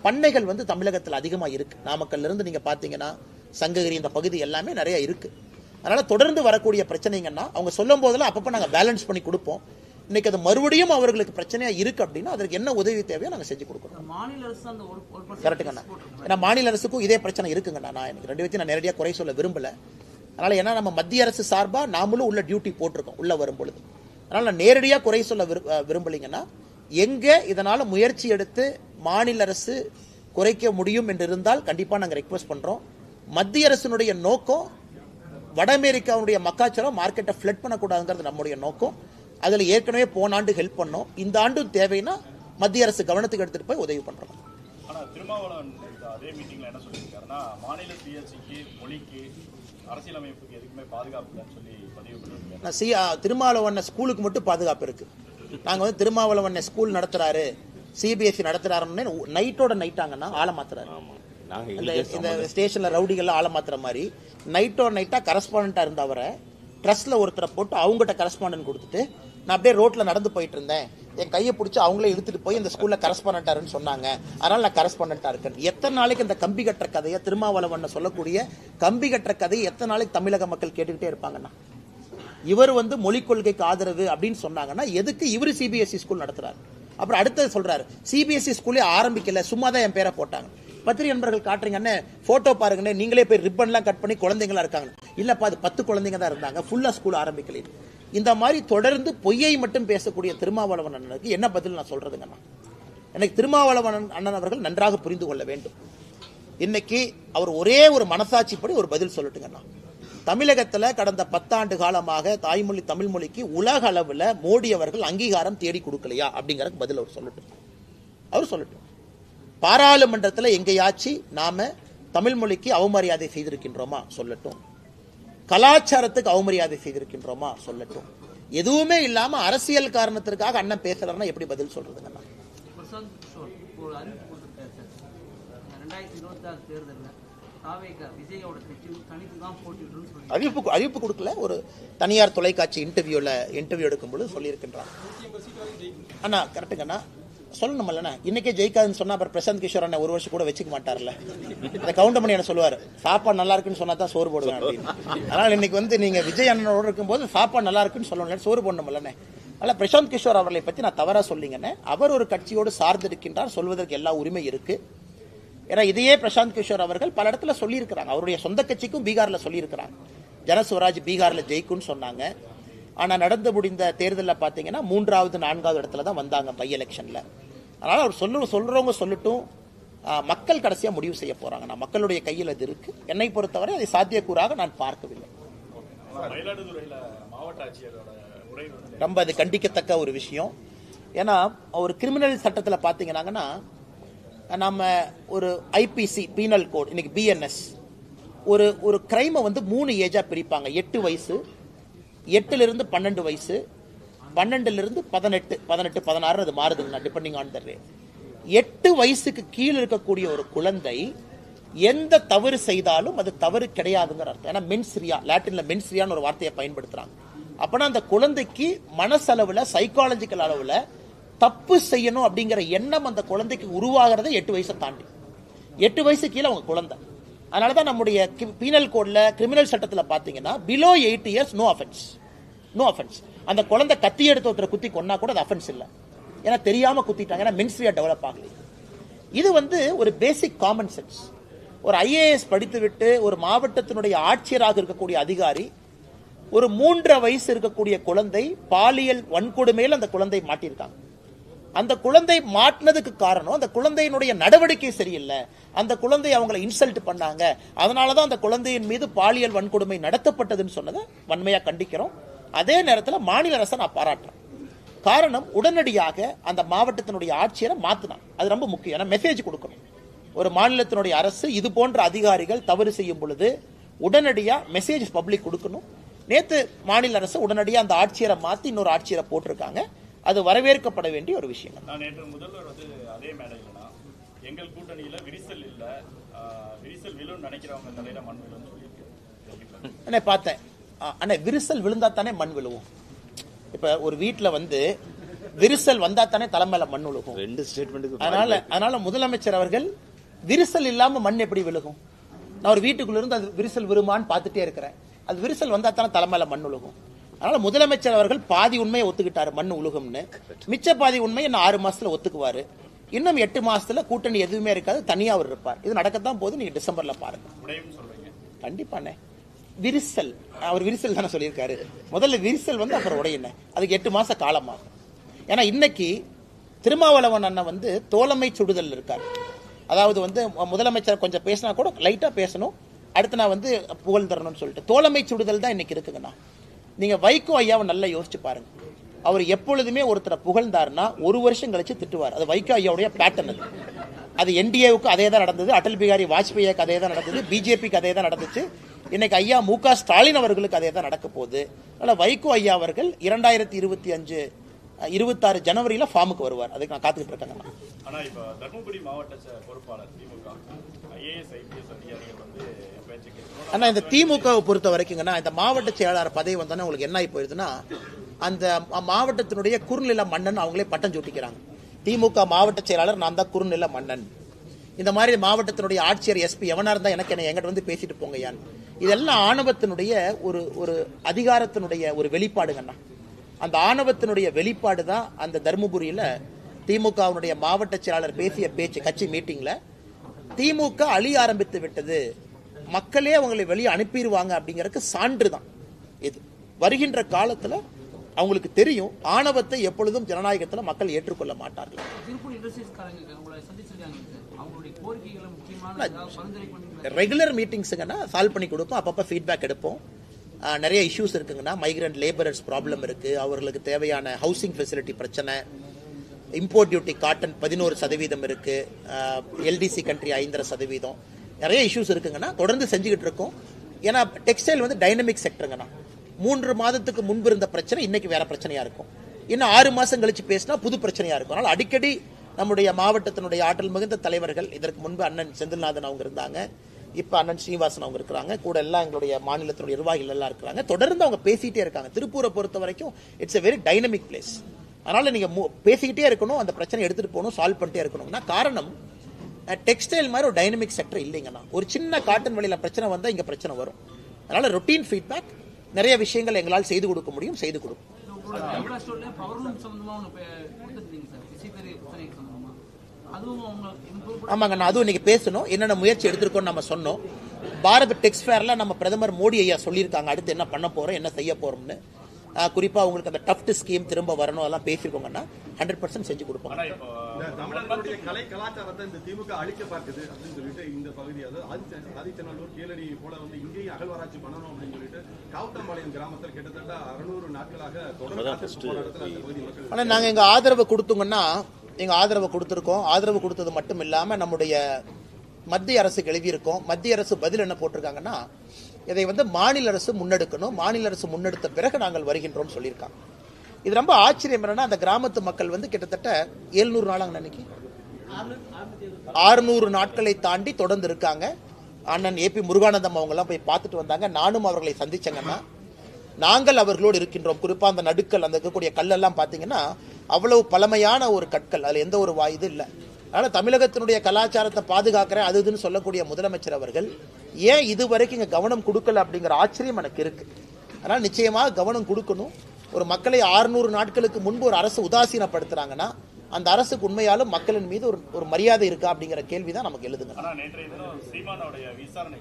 பண்ணைகள் வந்து தமிழகத்தில் அதிகமாக இருக்கு. நாமக்கல்ல இருந்து நீங்க பார்த்தீங்கன்னா சங்ககிரி இந்த பகுதி எல்லாமே நிறைய இருக்கு. அதனால தொடர்ந்து வரக்கூடிய பிரச்சனைங்கன்னா அவங்க சொல்லும் போதெல்லாம் அப்பப்போ நாங்கள் பேலன்ஸ் பண்ணி கொடுப்போம். இன்னைக்கு அது மறுபடியும் அவர்களுக்கு பிரச்சனையா இருக்கு அப்படின்னா அதற்கு என்ன உதவி தேவையோ நாங்கள் செஞ்சு கொடுக்குறோம். கரெக்டுங்கண்ணா. ஏன்னா மாநில அரசுக்கும் இதே பிரச்சனை இருக்குங்கண்ணா. நான் எனக்கு ரெண்டு பேர்த்தையும் நான் நேரடியாக குறை சொல்ல விரும்பல. அதனால ஏன்னா நம்ம மத்திய அரசு சார்பா நாமளும் உள்ள டியூட்டி போட்டிருக்கோம் உள்ள வரும் பொழுது. அதனால நான் நேரடியாக குறை சொல்ல விரும்பலைங்கன்னா, எங்க இதனால முயற்சி எடுத்து மாநில அரசு குறைக்க முடியும் என்று இருந்தால் கண்டிப்பா நாங்கள் ரெக்வஸ்ட் பண்றோம். மத்திய அரசினுடைய நோக்கம் வட அமெரிக்காவுடைய மக்காச்சோளம் மார்க்கெட்டை ஃபிளட் பண்ணக்கூடாதுங்கிறது நம்முடைய நோக்கம். அதில் ஏற்கனவே போன ஆண்டு ஹெல்ப் பண்ணோம். இந்த ஆண்டும் தேவைன்னா மத்திய அரசு கவனத்துக்கு எடுத்துட்டு போய் உதவி பண்றோம். ஆனா திருமாவளவன் அதே மீட்டிங்ல என்ன சொல்லியிருக்காருன்னா, மாநில சுயாட்சிக்கு, மொழிக்கு, அரசியலமைப்புக்கு எதுக்குமே பாதுகாப்பு இல்லைன்னு சொல்லி பதிவு பண்ணிருக்காரு. திருமாவளவன் ஸ்கூலுக்கு மட்டும் பாதுகாப்பு இருக்கு. நாங்க வந்து திருமாவளவன் ஸ்கூல் நடத்துறாரு, சிபிஎஸ்சி நடத்துறாருன்னு நைட்டோட நைட்டாங்கன்னா ஆள மாத்துறாரு. இந்த ஸ்டேஷன்ல ரவுடிகள் ஆள மாத்துற மாதிரி நைட்டோட நைட்டா கரஸ்பாண்டா இருந்தவரை ட்ரஸ்ட்ல ஒருத்தரை போட்டு அவங்ககிட்ட கரஸ்பாண்டன்ட் கொடுத்துட்டு நான் அப்படியே ரோட்ல நடந்து போயிட்டு இருந்தேன், என் கையை பிடிச்சி அவங்களே இழுத்துட்டு போய் இந்த ஸ்கூல்ல கரஸ்பாண்டன்டாருன்னு சொன்னாங்க, அதனால நான் கரஸ்பாண்டன்டா இருக்கேன். எத்தனை நாளைக்கு இந்த கம்பி கட்டுற கதையை, திருமாவளவன் சொல்லக்கூடிய கம்பி கட்டுற கதையை எத்தனை நாளைக்கு தமிழக மக்கள் கேட்டுக்கிட்டே இருப்பாங்கன்னா? இவர் வந்து மொழிக் கொள்கைக்கு ஆதரவு அப்படின்னு சொன்னாங்கன்னா எதுக்கு இவரு சிபிஎஸ்இ ஸ்கூல் நடத்துறாரு? அப்புறம் அடுத்தது சொல்றாரு சிபிஎஸ்இ ஸ்கூலே ஆரம்பிக்கல, சும்மா தான் என் பேரை போட்டாங்க. பத்திரிகை நண்பர்கள் காட்டுறீங்கன்னு போட்டோ பாருங்கன்னு, நீங்களே போய் ரிப்பன்லாம் கட் பண்ணி குழந்தைங்களா இருக்காங்க. இல்லப்பா அது 10 குழந்தைங்க தான் இருந்தாங்க, ஃபுல்லா ஸ்கூல் ஆரம்பிக்கல. இந்த மாதிரி தொடர்ந்து பொய்யை மட்டும் பேசக்கூடிய திருமாவளவன் அண்ணனுக்கு என்ன பதில் நான் சொல்றதுங்கண்ணா? எனக்கு திருமாவளவன் அண்ணன் அவர்கள் நன்றாக புரிந்து கொள்ள வேண்டும். இன்னைக்கு அவர் ஒரே ஒரு மனசாட்சிப்படி ஒரு பதில் சொல்லட்டுங்கண்ணா. தமிழகத்தில் கடந்த 10 ஆண்டு காலமாக தாய்மொழி தமிழ் மொழிக்கு உலக அளவில் மோடி அவர்கள் அங்கீகாரம் தேடி கொடுக்கலையா அப்படிங்கறதுக்கு பதில் அவர் சொல்லட்டும். அவர் சொல்லட்டும். பாராளுமன்றத்தில் எங்கேயாச்சு நாம தமிழ் மொழிக்கு அவமரியாதை செய்திருக்கின்றோமா சொல்லட்டும். கலாச்சாரத்துக்கு அவமரியாதை செய்திருக்கின்றோமா சொல்லட்டும். எதுவுமே இல்லாம அரசியல் காரணத்திற்காக அண்ணன் பேசுறாருன்னா எப்படி பதில் சொல்றதுங்கண்ணா? பிரசாந்த் கிஷோர் ஒரு அறிவிப்பு கொடுத்திருக்காரு சார். 2026 தேர்தலில் விஜயோட கட்சி தனித்து தான் போட்டியிடுன்னு சொல்லி அறிவிப்பு கொடுக்கல. ஒரு தனியார் தொலைக்காட்சி இன்டர்வியூ எடுக்கும்போது சொல்லியிருக்கின்றார். அண்ணா கரெக்டுங்கண்ணா, சொல்லணும்லண்ணா. இன்னைக்கே ஜெயிக்காதுன்னு சொன்னா அப்புறம் பிரசாந்த் கிஷோர் அண்ணா ஒரு வருஷம் கூட வச்சுக்க மாட்டார்ல. அதை கவுண்ட் பண்ணி என்ன சொல்லுவார், சாப்பாடு நல்லா இருக்குன்னு சொன்னா தான் சோறு போடுவேன் அப்படின்னு. அதனால இன்னைக்கு வந்து நீங்க விஜய் அண்ணனோட இருக்கும்போது சாப்பாடு நல்லா இருக்குன்னு சொல்லணும், சோறு போடணும்லண்ணே. அதனால பிரசாந்த் கிஷோர் அவர்களை பத்தி நான் தவறா சொல்லிங்கண்ணே. அவர் ஒரு கட்சியோடு சார்ந்து இருக்கின்றார், சொல்வதற்கு எல்லா உரிமை இருக்கு. ஏன்னா இதையே பிரசாந்த் கிஷோர் அவர்கள் பல இடத்துல சொல்லியிருக்கிறாங்க. அவருடைய சொந்த கட்சிக்கும் பீகார்ல சொல்லியிருக்கிறாங்க, ஜனஸ்வராஜ் பீகார்ல ஜெயிக்கும்னு சொன்னாங்க. ஆனா நடந்து முடிந்த தேர்தலில் பாத்தீங்கன்னா 3வது 4வது இடத்துல தான் வந்தாங்க பை எலெக்ஷன்ல. அதனால அவர் சொல்றவங்க சொல்லட்டும், மக்கள் கடைசியா முடிவு செய்ய போறாங்க. நான் மக்களுடைய கையில் அது இருக்கு. என்னை பொறுத்தவரை அதை சாத்தியக்கூறாக நான் பார்க்கவில்லை. ரொம்ப அது கண்டிக்கத்தக்க ஒரு விஷயம். ஏன்னா ஒரு கிரிமினல் சட்டத்தில் பாத்தீங்கன்னா நம்ம ஒரு ஐபிசி பீனல் கோட் இன்னைக்கு பிஎன்எஸ் ஒரு கிரைமை வந்து 3 ஏஜா பிரிப்பாங்க. 8 வயசு, 8லிருந்து 12 வயசு, 12லிருந்து 18, 16 அது மாறுதுங்கண்ணா டிபெண்டிங் ஆன் த ரேட். 8 வயசுக்கு கீழே இருக்கக்கூடிய ஒரு குழந்தை எந்த தவறு செய்தாலும் அது தவறு கிடையாதுங்கிற அர்த்தம். ஏன்னா மென்ஸ்ரியா, லாட்டின்ல மென்ஸ்ரியான்னு ஒரு வார்த்தையை பயன்படுத்துறாங்க. அப்பனா அந்த குழந்தைக்கு மனசளவுல சைக்காலஜிக்கல் அளவுல தப்பு செய்யணும் அப்படிங்கிற எண்ணம் அந்த குழந்தைக்கு உருவாகிறத 8 வயசை தாண்டி. 8 வயசு கீழே அவங்க குழந்தை. அதனாலதான் நம்முடைய பீனல் கோட்ல கிரிமினல் சட்டத்துல பாத்தீங்கன்னா பிலோ 8 இயர்ஸ் நோ அஃபென்ஸ். அந்த குழந்தை கத்தி எடுத்து ஒருத்தரை குத்தி கொன்னா கூட அது அஃபென்ஸ் இல்லை. ஏன்னா தெரியாம குத்திட்டாங்க, ஏன்னா மென்ஸ்ரியா டெவலப் ஆகல. இது வந்து ஒரு பேசிக் காமன் சென்ஸ். ஒரு ஐஏஎஸ் படித்து விட்டு ஒரு மாவட்டத்தினுடைய ஆட்சியராக இருக்கக்கூடிய அதிகாரி ஒரு 3.5 வயசு இருக்கக்கூடிய குழந்தை பாலியல் வன்கொடுமையில் அந்த குழந்தை மாட்டியிருக்காங்க. அந்த குழந்தை மாட்டினதுக்கு காரணம் அந்த குழந்தையினுடைய நடவடிக்கை சரியில்லை, அந்த குழந்தை அவங்களை இன்சல்ட் பண்ணாங்க, அதனாலதான் அந்த குழந்தையின் மீது பாலியல் வன்கொடுமை நடத்தப்பட்டதுன்னு சொன்னதை வன்மையா கண்டிக்கிறோம். அதே நேரத்தில் மாநில அரசை நான் பாராட்டுறேன். காரணம் உடனடியாக அந்த மாவட்டத்தினுடைய ஆட்சியரை மாத்தினாங்க. அது ரொம்ப முக்கியம். ஏன்னா மெசேஜ் கொடுக்கணும். ஒரு மாநிலத்தினுடைய அரசு இது போன்ற அதிகாரிகள் தவறு செய்யும் பொழுது உடனடியா மெசேஜ் பப்ளிக் கொடுக்கணும். நேத்து மாநில அரசு உடனடியாக அந்த ஆட்சியரை மாத்தி இன்னொரு ஆட்சியரை போட்டிருக்காங்க. அது வரவேற்கப்பட வேண்டிய ஒரு விஷயம். நான் நேற்று முதல்வர் வந்து அதே மேடையில்னா எங்கள் கூட்டணியில விரிசல் இல்ல, விரிசல் விழுன்னு நினைக்கிறவங்க தலையில மண் விழுன்னு சொல்லியிருக்கேன். பார்த்தேன் அண்ணே, விரிசல் விழுந்தா தானே மண் விழுவும். இப்ப ஒரு வீட்டுல வந்து விரிசல் வந்தா தானே தலைமையில மண் விழுகும். 2 ஸ்டேட்மெண்ட்டுக்கு அதனால முதலமைச்சர் அவர்கள் விரிசல் இல்லாம மண் எப்படி விழுகும்? நான் ஒரு வீட்டுக்குள்ள இருந்து அது விரிசல் விழுமான்னு பார்த்துட்டே இருக்கிறேன். அது விரிசல் வந்தா தானே தலைமையில மண் விழுகும். அதனால முதலமைச்சர் அவர்கள் பாதி உண்மையை ஒத்துக்கிட்டாரு மண் உலகம்னு. மிச்ச பாதி உண்மையை இன்னும் 6 மாசத்துல ஒத்துக்குவாரு. இன்னும் 8 மாசத்துல கூட்டணி எதுவுமே இருக்காது, தனியா அவர் இருப்பார். இது நடக்கத்தான் போது, நீங்க டிசம்பர்ல பாருங்க. கண்டிப்பாண்ணே. விரிசல் அவர் விரிசல் தானே சொல்லியிருக்காரு. முதல்ல விரிசல் வந்து அப்புறம் உடையின, அதுக்கு 8 மாச காலமாகும். ஏன்னா இன்னைக்கு திருமாவளவன் அண்ணன் வந்து தோழமை சுடுதல் இருக்காரு. அதாவது வந்து முதலமைச்சர் கொஞ்சம் பேசினா கூட லைட்டா பேசணும், அடுத்து நான் வந்து புகழ் தரணும்னு சொல்லிட்டு தோழமை சுடுதல் தான் இன்னைக்கு இருக்குங்கண்ணா. நீங்க வைகோ ஐயாவை நல்லா யோசிச்சு பாருங்க. அவர் எப்பொழுதுமே ஒருத்தரை புகழ்ந்தாருன்னா ஒரு வருஷம் கழிச்சு திட்டுவார். அது வைகோ ஐயாவுடைய பேட்டர்ன். அது என்டிஏவுக்கு அதே தான் நடந்தது, அடல் பிகாரி வாஜ்பேயிக்கு அதே தான் நடந்தது, பிஜேபிக்கு அதே தான் நடந்துச்சு, இன்னைக்கு ஐயா மு.க. ஸ்டாலின் அவர்களுக்கு அதே தான் நடக்க போகுது. அதனால வைகோ ஐயா அவர்கள் 2025-26 ஜனவரியில ஃபார்முக்கு வருவார். அதுக்கு நான் காத்துக்கிட்டு இருக்கேன். ஆனா இப்ப தர்மபுரி மாவட்ட பொறுப்பாளர் திமுக ஐஏஎஸ் ஐபிஎஸ் அதிகாரிகள் வந்து பேச்சுக்கு ஆனா இந்த திமுகவை பொறுத்த வரைக்குங்கன்னா இந்த மாவட்ட செயலாளர் பதவி வந்தோன்னே உங்களுக்கு என்ன ஆகி போயிருதுன்னா அந்த மாவட்டத்தினுடைய குறுநில மன்னன் அவங்களே பட்டம் சூட்டிக்கிறாங்க. திமுக மாவட்ட செயலாளர் நான் தான் குறுநில மன்னன். இந்த மாதிரி மாவட்டத்தினுடைய ஆட்சியர் எஸ்பி எவனா இருந்தா எனக்கு என்ன எங்கிட்ட வந்து பேசிட்டு போங்க யான். இதெல்லாம் ஆணவத்தினுடைய ஒரு அதிகாரத்தினுடைய ஒரு வெளிப்பாடுங்கண்ணா. அந்த ஆணவத்தினுடைய வெளிப்பாடு தான் அந்த தர்மபுரியில திமுகவுடைய மாவட்ட செயலாளர் பேசிய பேச்சு கட்சி மீட்டிங்ல திமுக அழிய ஆரம்பித்து விட்டது, மக்களே அவங்களை வெளியே அனுப்பிடுவாங்க அப்படிங்கறதுக்கு சான்று தான் இது. வருகின்ற காலத்துல அவங்களுக்கு தெரியும் ஆணவத்தை எப்பொழுதும் ஜனநாயகத்துல மக்கள் ஏற்றுக்கொள்ள மாட்டார்கள். ரெகுலர் மீட்டிங்ஸுங்கன்னா சால்வ் பண்ணி கொடுப்போம், அப்பப்போ ஃபீட்பேக் எடுப்போம். நிறைய இஷ்யூஸ் இருக்குங்கன்னா மைக்ரண்ட் லேபரர்ஸ் ப்ராப்ளம் இருக்கு, அவர்களுக்கு தேவையான ஹவுசிங் ஃபெசிலிட்டி பிரச்சனை, இம்போர்ட் டியூட்டி காட்டன் 11% இருக்கு, எல்டிசி கண்ட்ரி 5.5%, நிறைய இஷ்யூஸ் இருக்குங்கன்னா தொடர்ந்து செஞ்சுக்கிட்டு இருக்கோம். ஏன்னா டெக்ஸ்டைல் வந்து டைனமிக் செக்டருங்கண்ணா. 3 மாதத்துக்கு முன்பு இருந்த பிரச்சனை இன்னைக்கு வேற பிரச்சனையா இருக்கும், இன்னும் 6 மாசம் கழிச்சு பேசினா புது பிரச்சனையா இருக்கும். அதனால அடிக்கடி நம்முடைய மாவட்டத்தினுடைய ஆற்றல் மிகுந்த தலைவர்கள், இதற்கு முன்பு அண்ணன் செந்தில்நாதன் அவங்க இருந்தாங்க, இப்ப அண்ணன் ஸ்ரீனிவாசன் அவங்க இருக்கிறாங்க, கூட எல்லாம் எங்களுடைய மாநிலத்தினுடைய நிர்வாகிகள் எல்லாம் இருக்கிறாங்க, தொடர்ந்து அவங்க பேசிட்டே இருக்காங்க. திருப்பூரை பொறுத்த வரைக்கும் it's a very dynamic place. அதனால நீங்க பேசிக்கிட்டே இருக்கணும், அந்த பிரச்சனை எடுத்துட்டு போகணும், சால்வ் பண்ணிட்டே இருக்கணும்னா காரணம் டெக்ஸ்டைல் மாதிரி ஒரு டைனமிக் செக்டர் இல்லைங்கண்ணா. ஒரு சின்ன காட்டன் வழியில பிரச்சனை வந்தா இங்க பிரச்சனை வரும். அதனால ரொட்டீன் ஃபீட்பேக், நிறைய விஷயங்கள் எங்களால் செய்து கொடுக்க முடியும், செய்து கொடுக்கும். ஆமாங்க, நான் அதுவும் இன்னைக்கு பேசணும், என்னென்ன முயற்சி எடுத்திருக்கோம் நம்ம சொன்னோம். பாரத் டெக்ஸ் ஃபேர்ல நம்ம பிரதமர் மோடி ஐயா சொல்லியிருக்காங்க அடுத்து என்ன பண்ண போறோம், என்ன செய்ய போறோம்னு. குறிப்பா உங்களுக்கு அந்த டஃப்ட் ஸ்கீம் திரும்ப வரணும், அதெல்லாம் பேசிருக்கோங்கன்னா 100% செஞ்சு கொடுப்போம். தமிழ்நாட்டுடைய கலை கலாச்சாரத்தை இந்த திமுக அழிக்க பார்க்குது அப்படின்னு சொல்லிட்டு இந்த பகுதி, அதாவது ஆதித்தநல்லூர் கீழடி போல வந்து இங்கேயும் அகழ்வாராய்ச்சி பண்ணணும் அப்படின்னு சொல்லிட்டு காவுத்தம்பாளையம் கிராமத்தில் கிட்டத்தட்ட 600 நாட்களாக தொடர்ந்து ஆனா நாங்க எங்க ஆதரவு கொடுத்தோங்கன்னா எங்க ஆதரவு கொடுத்திருக்கோம். ஆதரவு கொடுத்தது மட்டும் இல்லாம நம்முடைய மத்திய அரசுக்கு எழுதியிருக்கோம். மத்திய அரசு பதில் என்ன போட்டிருக்காங்கன்னா இதை வந்து மாநில அரசு முன்னெடுக்கணும், மாநில அரசு முன்னெடுத்த பிறகு நாங்கள் வருகின்றோம் சொல்லியிருக்காங்க. இது ரொம்ப ஆச்சரியம் என்னன்னா அந்த கிராமத்து மக்கள் வந்து கிட்டத்தட்ட 700 நாளாங்க அன்னைக்கு 600 நாட்களை தாண்டி தொடர்ந்து இருக்காங்க. அண்ணன் ஏபி முருகானந்தம் அவங்க எல்லாம் போய் பார்த்துட்டு வந்தாங்க, நானும் அவர்களை சந்திச்சேங்கன்னா நாங்கள் அவர்களோடு இருக்கின்றோம். குறிப்பா அந்த நடுக்கல், அந்த இருக்கக்கூடிய கல்லெல்லாம் பாத்தீங்கன்னா அவ்வளவு பழமையான ஒரு கற்கள், அதுல எந்த ஒரு இது இல்லை. அதனால தமிழகத்தினுடைய கலாச்சாரத்தை பாதுகாக்கிறேன் அது இதுன்னு சொல்லக்கூடிய முதலமைச்சர் அவர்கள் ஏன் இதுவரைக்கும் இங்க கவனம் கொடுக்கல அப்படிங்கிற ஆச்சரியம் எனக்கு இருக்கு. அதனால நிச்சயமாக கவனம் கொடுக்கணும். ஒரு மக்களை 600 நாட்களுக்கு முன்பு ஒரு அரசு உதாசீனப்படுத்துறாங்கன்னா அந்த அரசுக்கு உண்மையாலும் மக்களின் மீது ஒரு மரியாதை இருக்கா அப்படிங்கிற கேள்விதான் நமக்கு எழுதுங்க. ஆனா நேற்றைய தினம் சீமானுடைய விசாரணை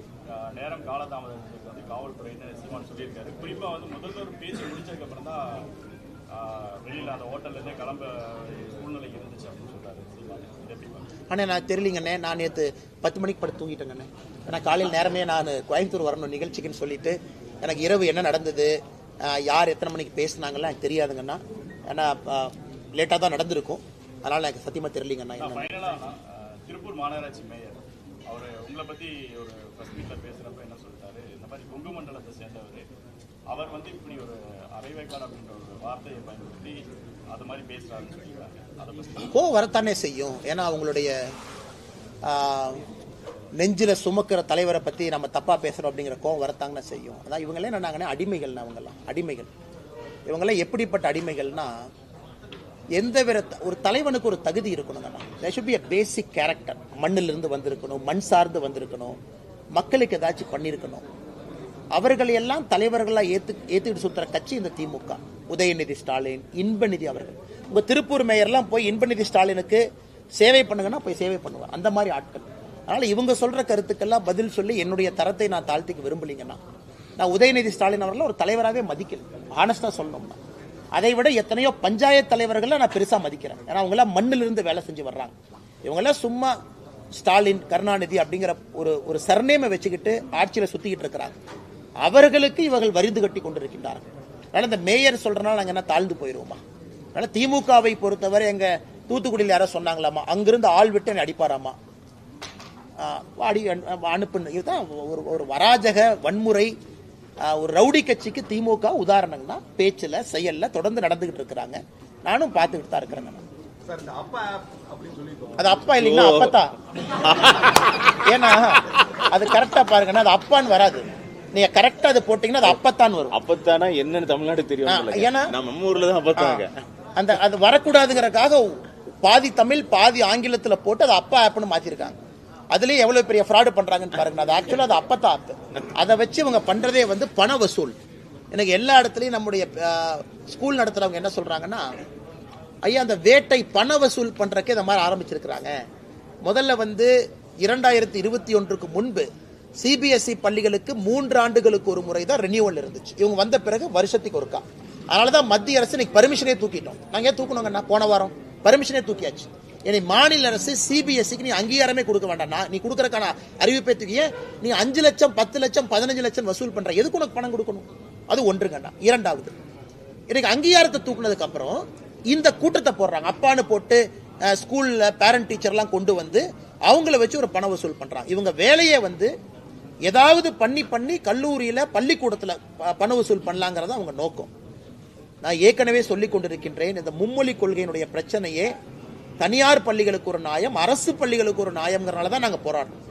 நேரம் காலதாமதத்துக்கு வந்து காவல்துறையினர் சீமான் சொல்லியிருக்காரு. குறிப்பா வந்து முதல்வர் பேசி முடிச்சதுக்கு அப்புறம் தான் வெளியில அந்த ஹோட்டல்ல இருந்தே கிளம்ப சூழ்நிலை இருந்துச்சு அப்படின்னு சொல்றாரு சீமான். அண்ணே நான் தெரியலங்கண்ணே, நான் நேற்று 10 மணிக்கு படுத்து தூங்கிட்டேங்கண்ணே. ஏன்னா காலையில் நேரமே நான் கோயம்புத்தூர் வரணும் நிகழ்ச்சிக்குன்னு சொல்லிட்டு எனக்கு இரவு என்ன நடந்தது, யார் எத்தனை மணிக்கு பேசினாங்கலாம் எனக்கு தெரியாதுங்கண்ணா. ஏன்னா லேட்டாக தான் நடந்திருக்கும், அதனால எனக்கு சத்தியமா தெரியலங்கண்ணா. திருப்பூர் மாநகராட்சி மேயர் அவர் உங்களை பத்தி ஒரு பிரஸ் மீட்ல பேசுறப்ப என்ன சொல்லிட்டாரு, இந்த மாதிரி கொங்கு மண்டலத்தை சேர்ந்தவர் அவர் வந்து இப்படி ஒரு அரைவேக்காடு அப்படின்ற ஒரு வார்த்தையை பயன்படுத்தி அது மாதிரி பேசுறாருன்னு சொல்லியிருக்காங்க. அதை பத்தி வரத்தானே செய்யும். ஏன்னா அவங்களுடைய நெஞ்சில சுமக்கிற தலைவரை பத்தி நம்ம தப்பா பேசுறோம் அப்படிங்கிற கோவம் வரத்தாங்கன்னு செய்யும். அதான் இவங்களே என்னன்னாங்கன்னா அடிமைகள், அவங்கெல்லாம் அடிமைகள். இவங்கெல்லாம் எப்படிப்பட்ட அடிமைகள்னா எந்த வித ஒரு தலைவனுக்கு ஒரு தகுதி இருக்கணுங்கண்ணா. There should be a basic character. மண்ணிலிருந்து வந்திருக்கணும், மண் சார்ந்து வந்திருக்கணும், மக்களுக்கு ஏதாச்சும் பண்ணியிருக்கணும். அவர்களை எல்லாம் தலைவர்களா ஏத்துக்கிட்டு சுத்துற கட்சி இந்த திமுக. உதயநிதி ஸ்டாலின், இன்பநிதி அவர்கள். உங்க திருப்பூர் மேயர்லாம் போய் இன்பநிதி ஸ்டாலினுக்கு சேவை பண்ணுங்கன்னா போய் சேவை பண்ணுவார், அந்த மாதிரி ஆட்கள். அதனால இவங்க சொல்ற கருத்துக்கெல்லாம் பதில் சொல்லி என்னுடைய தரத்தை நான் தாழ்த்திக்க விரும்பலீங்கன்னா நான் உதயநிதி ஸ்டாலின் அவர்கள் ஒரு தலைவராகவே மதிக்கல. ஆனஸ்டா சொல்லணும்னா அதை விட எத்தனையோ பஞ்சாயத்து தலைவர்களை நான் பெருசா மதிக்கிறேன். ஏன்னா அவங்க எல்லாம் மண்ணிலிருந்து வேலை செஞ்சு வர்றாங்க. இவங்க எல்லாம் சும்மா ஸ்டாலின், கருணாநிதி அப்படிங்கிற ஒரு சர்நேமை வச்சுக்கிட்டு ஆட்சியில சுத்திக்கிட்டு இருக்கிறாங்க. அவர்களுக்கு இவர்கள் வரிந்து கட்டி கொண்டிருக்கின்றார்கள். அதனால இந்த மேயர் சொல்றதுனால நாங்கள் என்ன தாழ்ந்து போயிடுவோமா? அதனால திமுகவை பொறுத்தவரை எங்க தூத்துக்குடியில் யாரோ சொன்னாங்களாமா, அங்கிருந்து ஆள் விட்டு என்னை அடிப்பாராமா, அனுப்புன்னு. இதுதான் ஒரு வராஜக வன்முறை, ஒரு ரவுடி கட்சிக்கு திமுக உதாரணம்னா பேச்சுல செயல்ல தொடர்ந்து நடந்துகிட்டு இருக்கிறாங்க. நானும் பார்த்துக்கிட்டு தான் இருக்கிறேங்க. அது அப்பா இல்லைன்னா அப்பத்தா. ஏன்னா அது கரெக்டா பாருங்கன்னா அது அப்பான்னு வராது, நீங்க கரெக்டா அது போட்டீங்கன்னா அது அப்பத்தான் வரும். அப்பத்தானா என்னன்னு தமிழ்நாடு தெரியும். ஏன்னா நம்ம ஊர்ல தான் அப்பத்தாங்க. அந்த அது வரக்கூடாதுங்கிறதுக்காக பாதி தமிழ் பாதி ஆங்கிலத்துல போட்டு அது அப்பா ஆப்னு மாத்திருக்காங்க. அதுலயே எவ்வளவு பெரிய ஃப்ராடு பண்றாங்கன்னு பாருங்க. அது ஆக்சுவலா அது அப்பத்தா ஆப். அதை வச்சு இவங்க பண்றதே வந்து பண வசூல். எனக்கு எல்லா இடத்துலயும் நம்முடைய ஸ்கூல் நடத்துறவங்க என்ன சொல்றாங்கன்னா, ஐயா அந்த வேட்டை பண வசூல் பண்றதுக்கு இந்த மாதிரி ஆரம்பிச்சிருக்கிறாங்க. முதல்ல வந்து 2021 முன்பு சிபிஎஸ்இ பள்ளிகளுக்கு 3 ஆண்டுகளுக்கு ஒரு முறை தான் ரெனியூவல் இருந்துச்சு. இவங்க வந்த பிறகு வருஷத்துக்கு ஒருக்கா. அதனாலதான் மத்திய அரசு இன்னைக்கு பர்மிஷனே தூக்கிட்டோம். நாங்க ஏன் தூக்கணுங்கன்னா போன வாரம் பர்மிஷனே தூக்கியாச்சு. இனி மாநில அரசு சிபிஎஸ்இக்கு நீ அங்கீகாரமே கொடுக்க வேண்டாம், நீ கொடுக்கறதுக்கான அறிவிப்பை தூக்கிய நீ 5 லட்சம் 10 லட்சம் 15 லட்சம் வசூல் பண்ற, எதுக்கு உனக்கு பணம் கொடுக்கணும்? அது ஒன்றுங்கண்ணா. இரண்டாவது, இன்னைக்கு அங்கீகாரத்தை தூக்குனதுக்கு அப்புறம் இந்த கூட்டத்தை போடுறாங்க. அப்பான்னு போட்டு ஸ்கூல்ல பேரண்ட் டீச்சர்லாம் கொண்டு வந்து அவங்கள வச்சு ஒரு பண வசூல் பண்றாங்க. இவங்க வேலையை வந்து ஏதாவது பண்ணி கல்லூரியில பள்ளிக்கூடத்துல பண வசூல் பண்ணலாங்கிறத அவங்க நோக்கம். நான் ஏற்கனவே சொல்லிக் கொண்டிருக்கின்றேன், இந்த மும்மொழி கொள்கையினுடைய பிரச்சனையே தனியார் பள்ளிகளுக்கு ஒரு நியாயம், அரசு பள்ளிகளுக்கு ஒரு நியாயம்ங்கிறனால தான் நாங்க போராடுறோம்.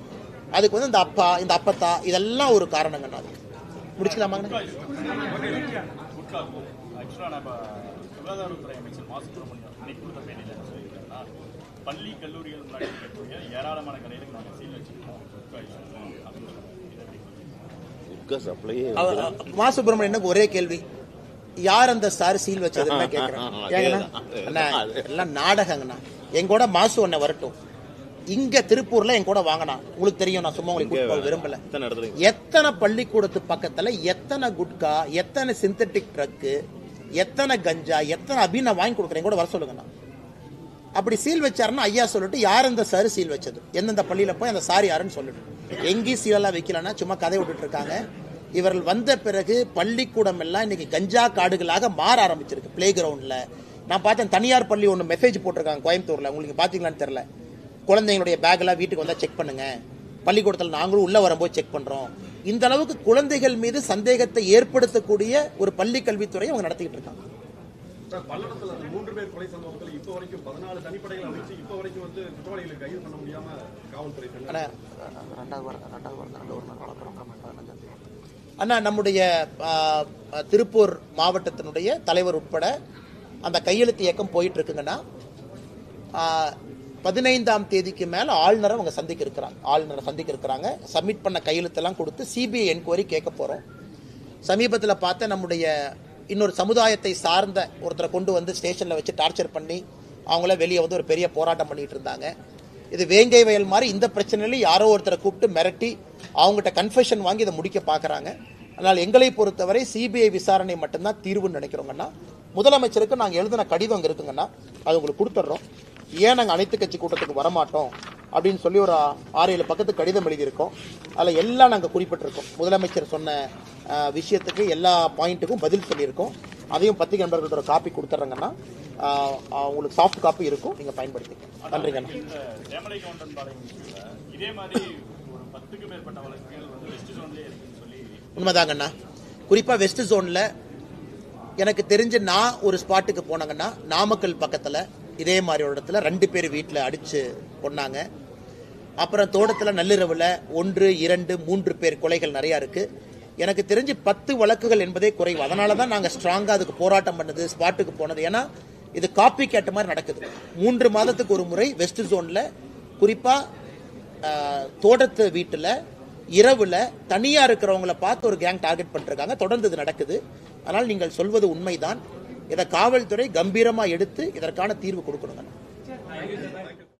அதுக்கு வந்து இந்த அப்பா இந்த அப்பத்தா இதெல்லாம் ஒரு காரணங்கண்ணா. அதுக்கு முடிச்சுக்கலாமாங்க. சுகாதாரத்துறை அமைச்சர் மா சுப்பிரமணியன் இன்னைக்கு கொடுத்த பேட்டியில் என்ன சொல்லியிருக்காருன்னா, பள்ளி கல்லூரிகள் முன்னாடி இருக்கக்கூடிய ஏராளமான கடைகளுக்கு நாங்கள் சீல் வச்சிருக்கோம். மா சுப்பிரமணியனுக்கு ஒரே கேள்வி, யார் அந்த சார் சீல் வச்சதுன்னு கேட்கிறேன். எல்லாம் நாடகங்கண்ணா. எங்கூட மாசு ஒன்ன வரட்டும், இங்க திருப்பூர்ல என் கூட வாங்கினா உங்களுக்கு தெரியும். நான் சும்மா உங்களுக்கு விரும்பல. எத்தனை பள்ளிக்கூடத்து பக்கத்துல எத்தனை குட்கா, எத்தனை சிந்தட்டிக் ட்ரக்கு, எத்தனை கஞ்சா, எத்தனை அபின் நான் வாங்கி கொடுக்குறேன், கூட வர சொல்லுங்கண்ணா. அப்படி சீல் வச்சாருன்னா ஐயா சொல்லிட்டு யார் அந்த சார் சீல் வச்சது, எந்தெந்த பள்ளியில போய் அந்த சார் யாருன்னு சொல்லிட்டு. எங்கேயும் சீலெல்லாம் வைக்கலன்னா சும்மா கதை விட்டுட்டு இருக்காங்க. இவர்கள் வந்த பிறகு பள்ளிக்கூடம் எல்லாம் இன்னைக்கு கஞ்சா காடுகளாக மாற ஆரம்பிச்சிருக்கு. பிளே கிரவுண்ட்ல நான் பார்த்தேன், தனியார் பள்ளி ஒன்று மெசேஜ் போட்டிருக்காங்க கோயம்புத்தூர்ல, உங்களுக்கு பாத்தீங்களான்னு தெரியல. குழந்தைங்களுடைய பேக் எல்லாம் வீட்டுக்கு வந்தா செக் பண்ணுங்க, பள்ளிக்கூடத்தில் நாங்களும் உள்ள வரும்போது செக் பண்றோம். இந்த அளவுக்கு குழந்தைகள் மீது சந்தேகத்தை ஏற்படுத்தக்கூடிய ஒரு பள்ளி கல்வித்துறையை அவங்க நடத்திக்கிட்டு இருக்காங்க. பல்லடத்துல 3 பேர் கொலை சம்பவத்துல இப்ப வரைக்கும் 14 தனிப்படைகள் அமைச்சு இப்ப வரைக்கும் வந்து குற்றவாளிகளை கைது பண்ண முடியாம காவல்துறை அண்ணா, நம்முடைய திருப்பூர் மாவட்டத்தினுடைய தலைவர் உட்பட அந்த கையெழுத்து இயக்கம் போயிட்டு இருக்குங்கன்னா, 15ஆம் தேதிக்கு மேல ஆளுநரை அவங்க சந்திக்க இருக்கிறாங்க. சப்மிட் பண்ண கையெழுத்தெல்லாம் கொடுத்து சிபிஐ என்கொயரி கேட்க போறோம். சமீபத்தில் பார்த்த நம்முடைய இன்னொரு சமுதாயத்தை சார்ந்த ஒருத்தரை கொண்டு வந்து ஸ்டேஷன்ல வச்சு டார்ச்சர் பண்ணி அவங்கள வெளியே வந்து ஒரு பெரிய போராட்டம் பண்ணிட்டு இருந்தாங்க. இது வேங்கை வயல் மாதிரி இந்த பிரச்சனையில யாரோ ஒருத்தரை கூப்பிட்டு மிரட்டி அவங்ககிட்ட கன்ஃபெஷன் வாங்கி இதை முடிக்க பார்க்கறாங்க. அதனால் எங்களை பொறுத்தவரை சிபிஐ விசாரணை மட்டும்தான் தீர்வுன்னு நினைக்கிறோங்கன்னா. முதலமைச்சருக்கு நாங்கள் எழுதின கடிதம் அங்கே இருக்குங்கன்னா அது உங்களுக்கு கொடுத்துட்றோம். ஏன் நாங்கள் அனைத்து கட்சி கூட்டத்துக்கு வரமாட்டோம் அப்படின்னு சொல்லி ஒரு 6-7 பக்கத்துக்கு கடிதம் எழுதியிருக்கோம். அதில் எல்லாம் நாங்கள் குறிப்பிட்டிருக்கோம். முதலமைச்சர் சொன்ன விஷயத்துக்கு எல்லா பாயிண்ட்டுக்கும் பதில் சொல்லியிருக்கோம். அதையும் பத்திரிகை நண்பர்கள்ட்ட ஒரு காப்பி கொடுத்துட்றாங்கன்னா உங்களுக்கு சாஃப்ட் காப்பி இருக்கும், நீங்கள் பயன்படுத்திக்கலாம். நன்றிங்க. உண்மைதாங்கண்ணா. குறிப்பாக வெஸ்ட் ஜோனில் எனக்கு தெரிஞ்சு நான் ஒரு ஸ்பாட்டுக்கு போனாங்கன்னா, நாமக்கல் பக்கத்தில் இதே மாதிரி ஒரு இடத்துல 2 பேர் வீட்டில் அடித்து கொண்டாங்க. அப்புறம் தோட்டத்தில் நள்ளிரவில் 1, 2, 3 பேர் கொலைகள் நிறையா இருக்குது. எனக்கு தெரிஞ்சு 10 வழக்குகள் என்பதே குறைவு. அதனால தான் நாங்கள் ஸ்ட்ராங்காக அதுக்கு போராட்டம் பண்ணது, ஸ்பாட்டுக்கு போனது. ஏன்னா இது காப்பி கேட்ட மாதிரி நடக்குது. 3 மாதத்துக்கு ஒரு முறை வெஸ்ட் ஜோனில் குறிப்பாக தோட்டத்து வீட்டில் இரவில் தனியாக இருக்கிறவங்களை பார்த்து ஒரு கேங் டார்கெட் பண்ணிருக்காங்க. தொடர்ந்து இது நடக்குது. அதனால் நீங்கள் சொல்வது உண்மைதான். இதை காவல்துறை கம்பீரமாக எடுத்து இதற்கான தீர்வு கொடுக்கணுங்க.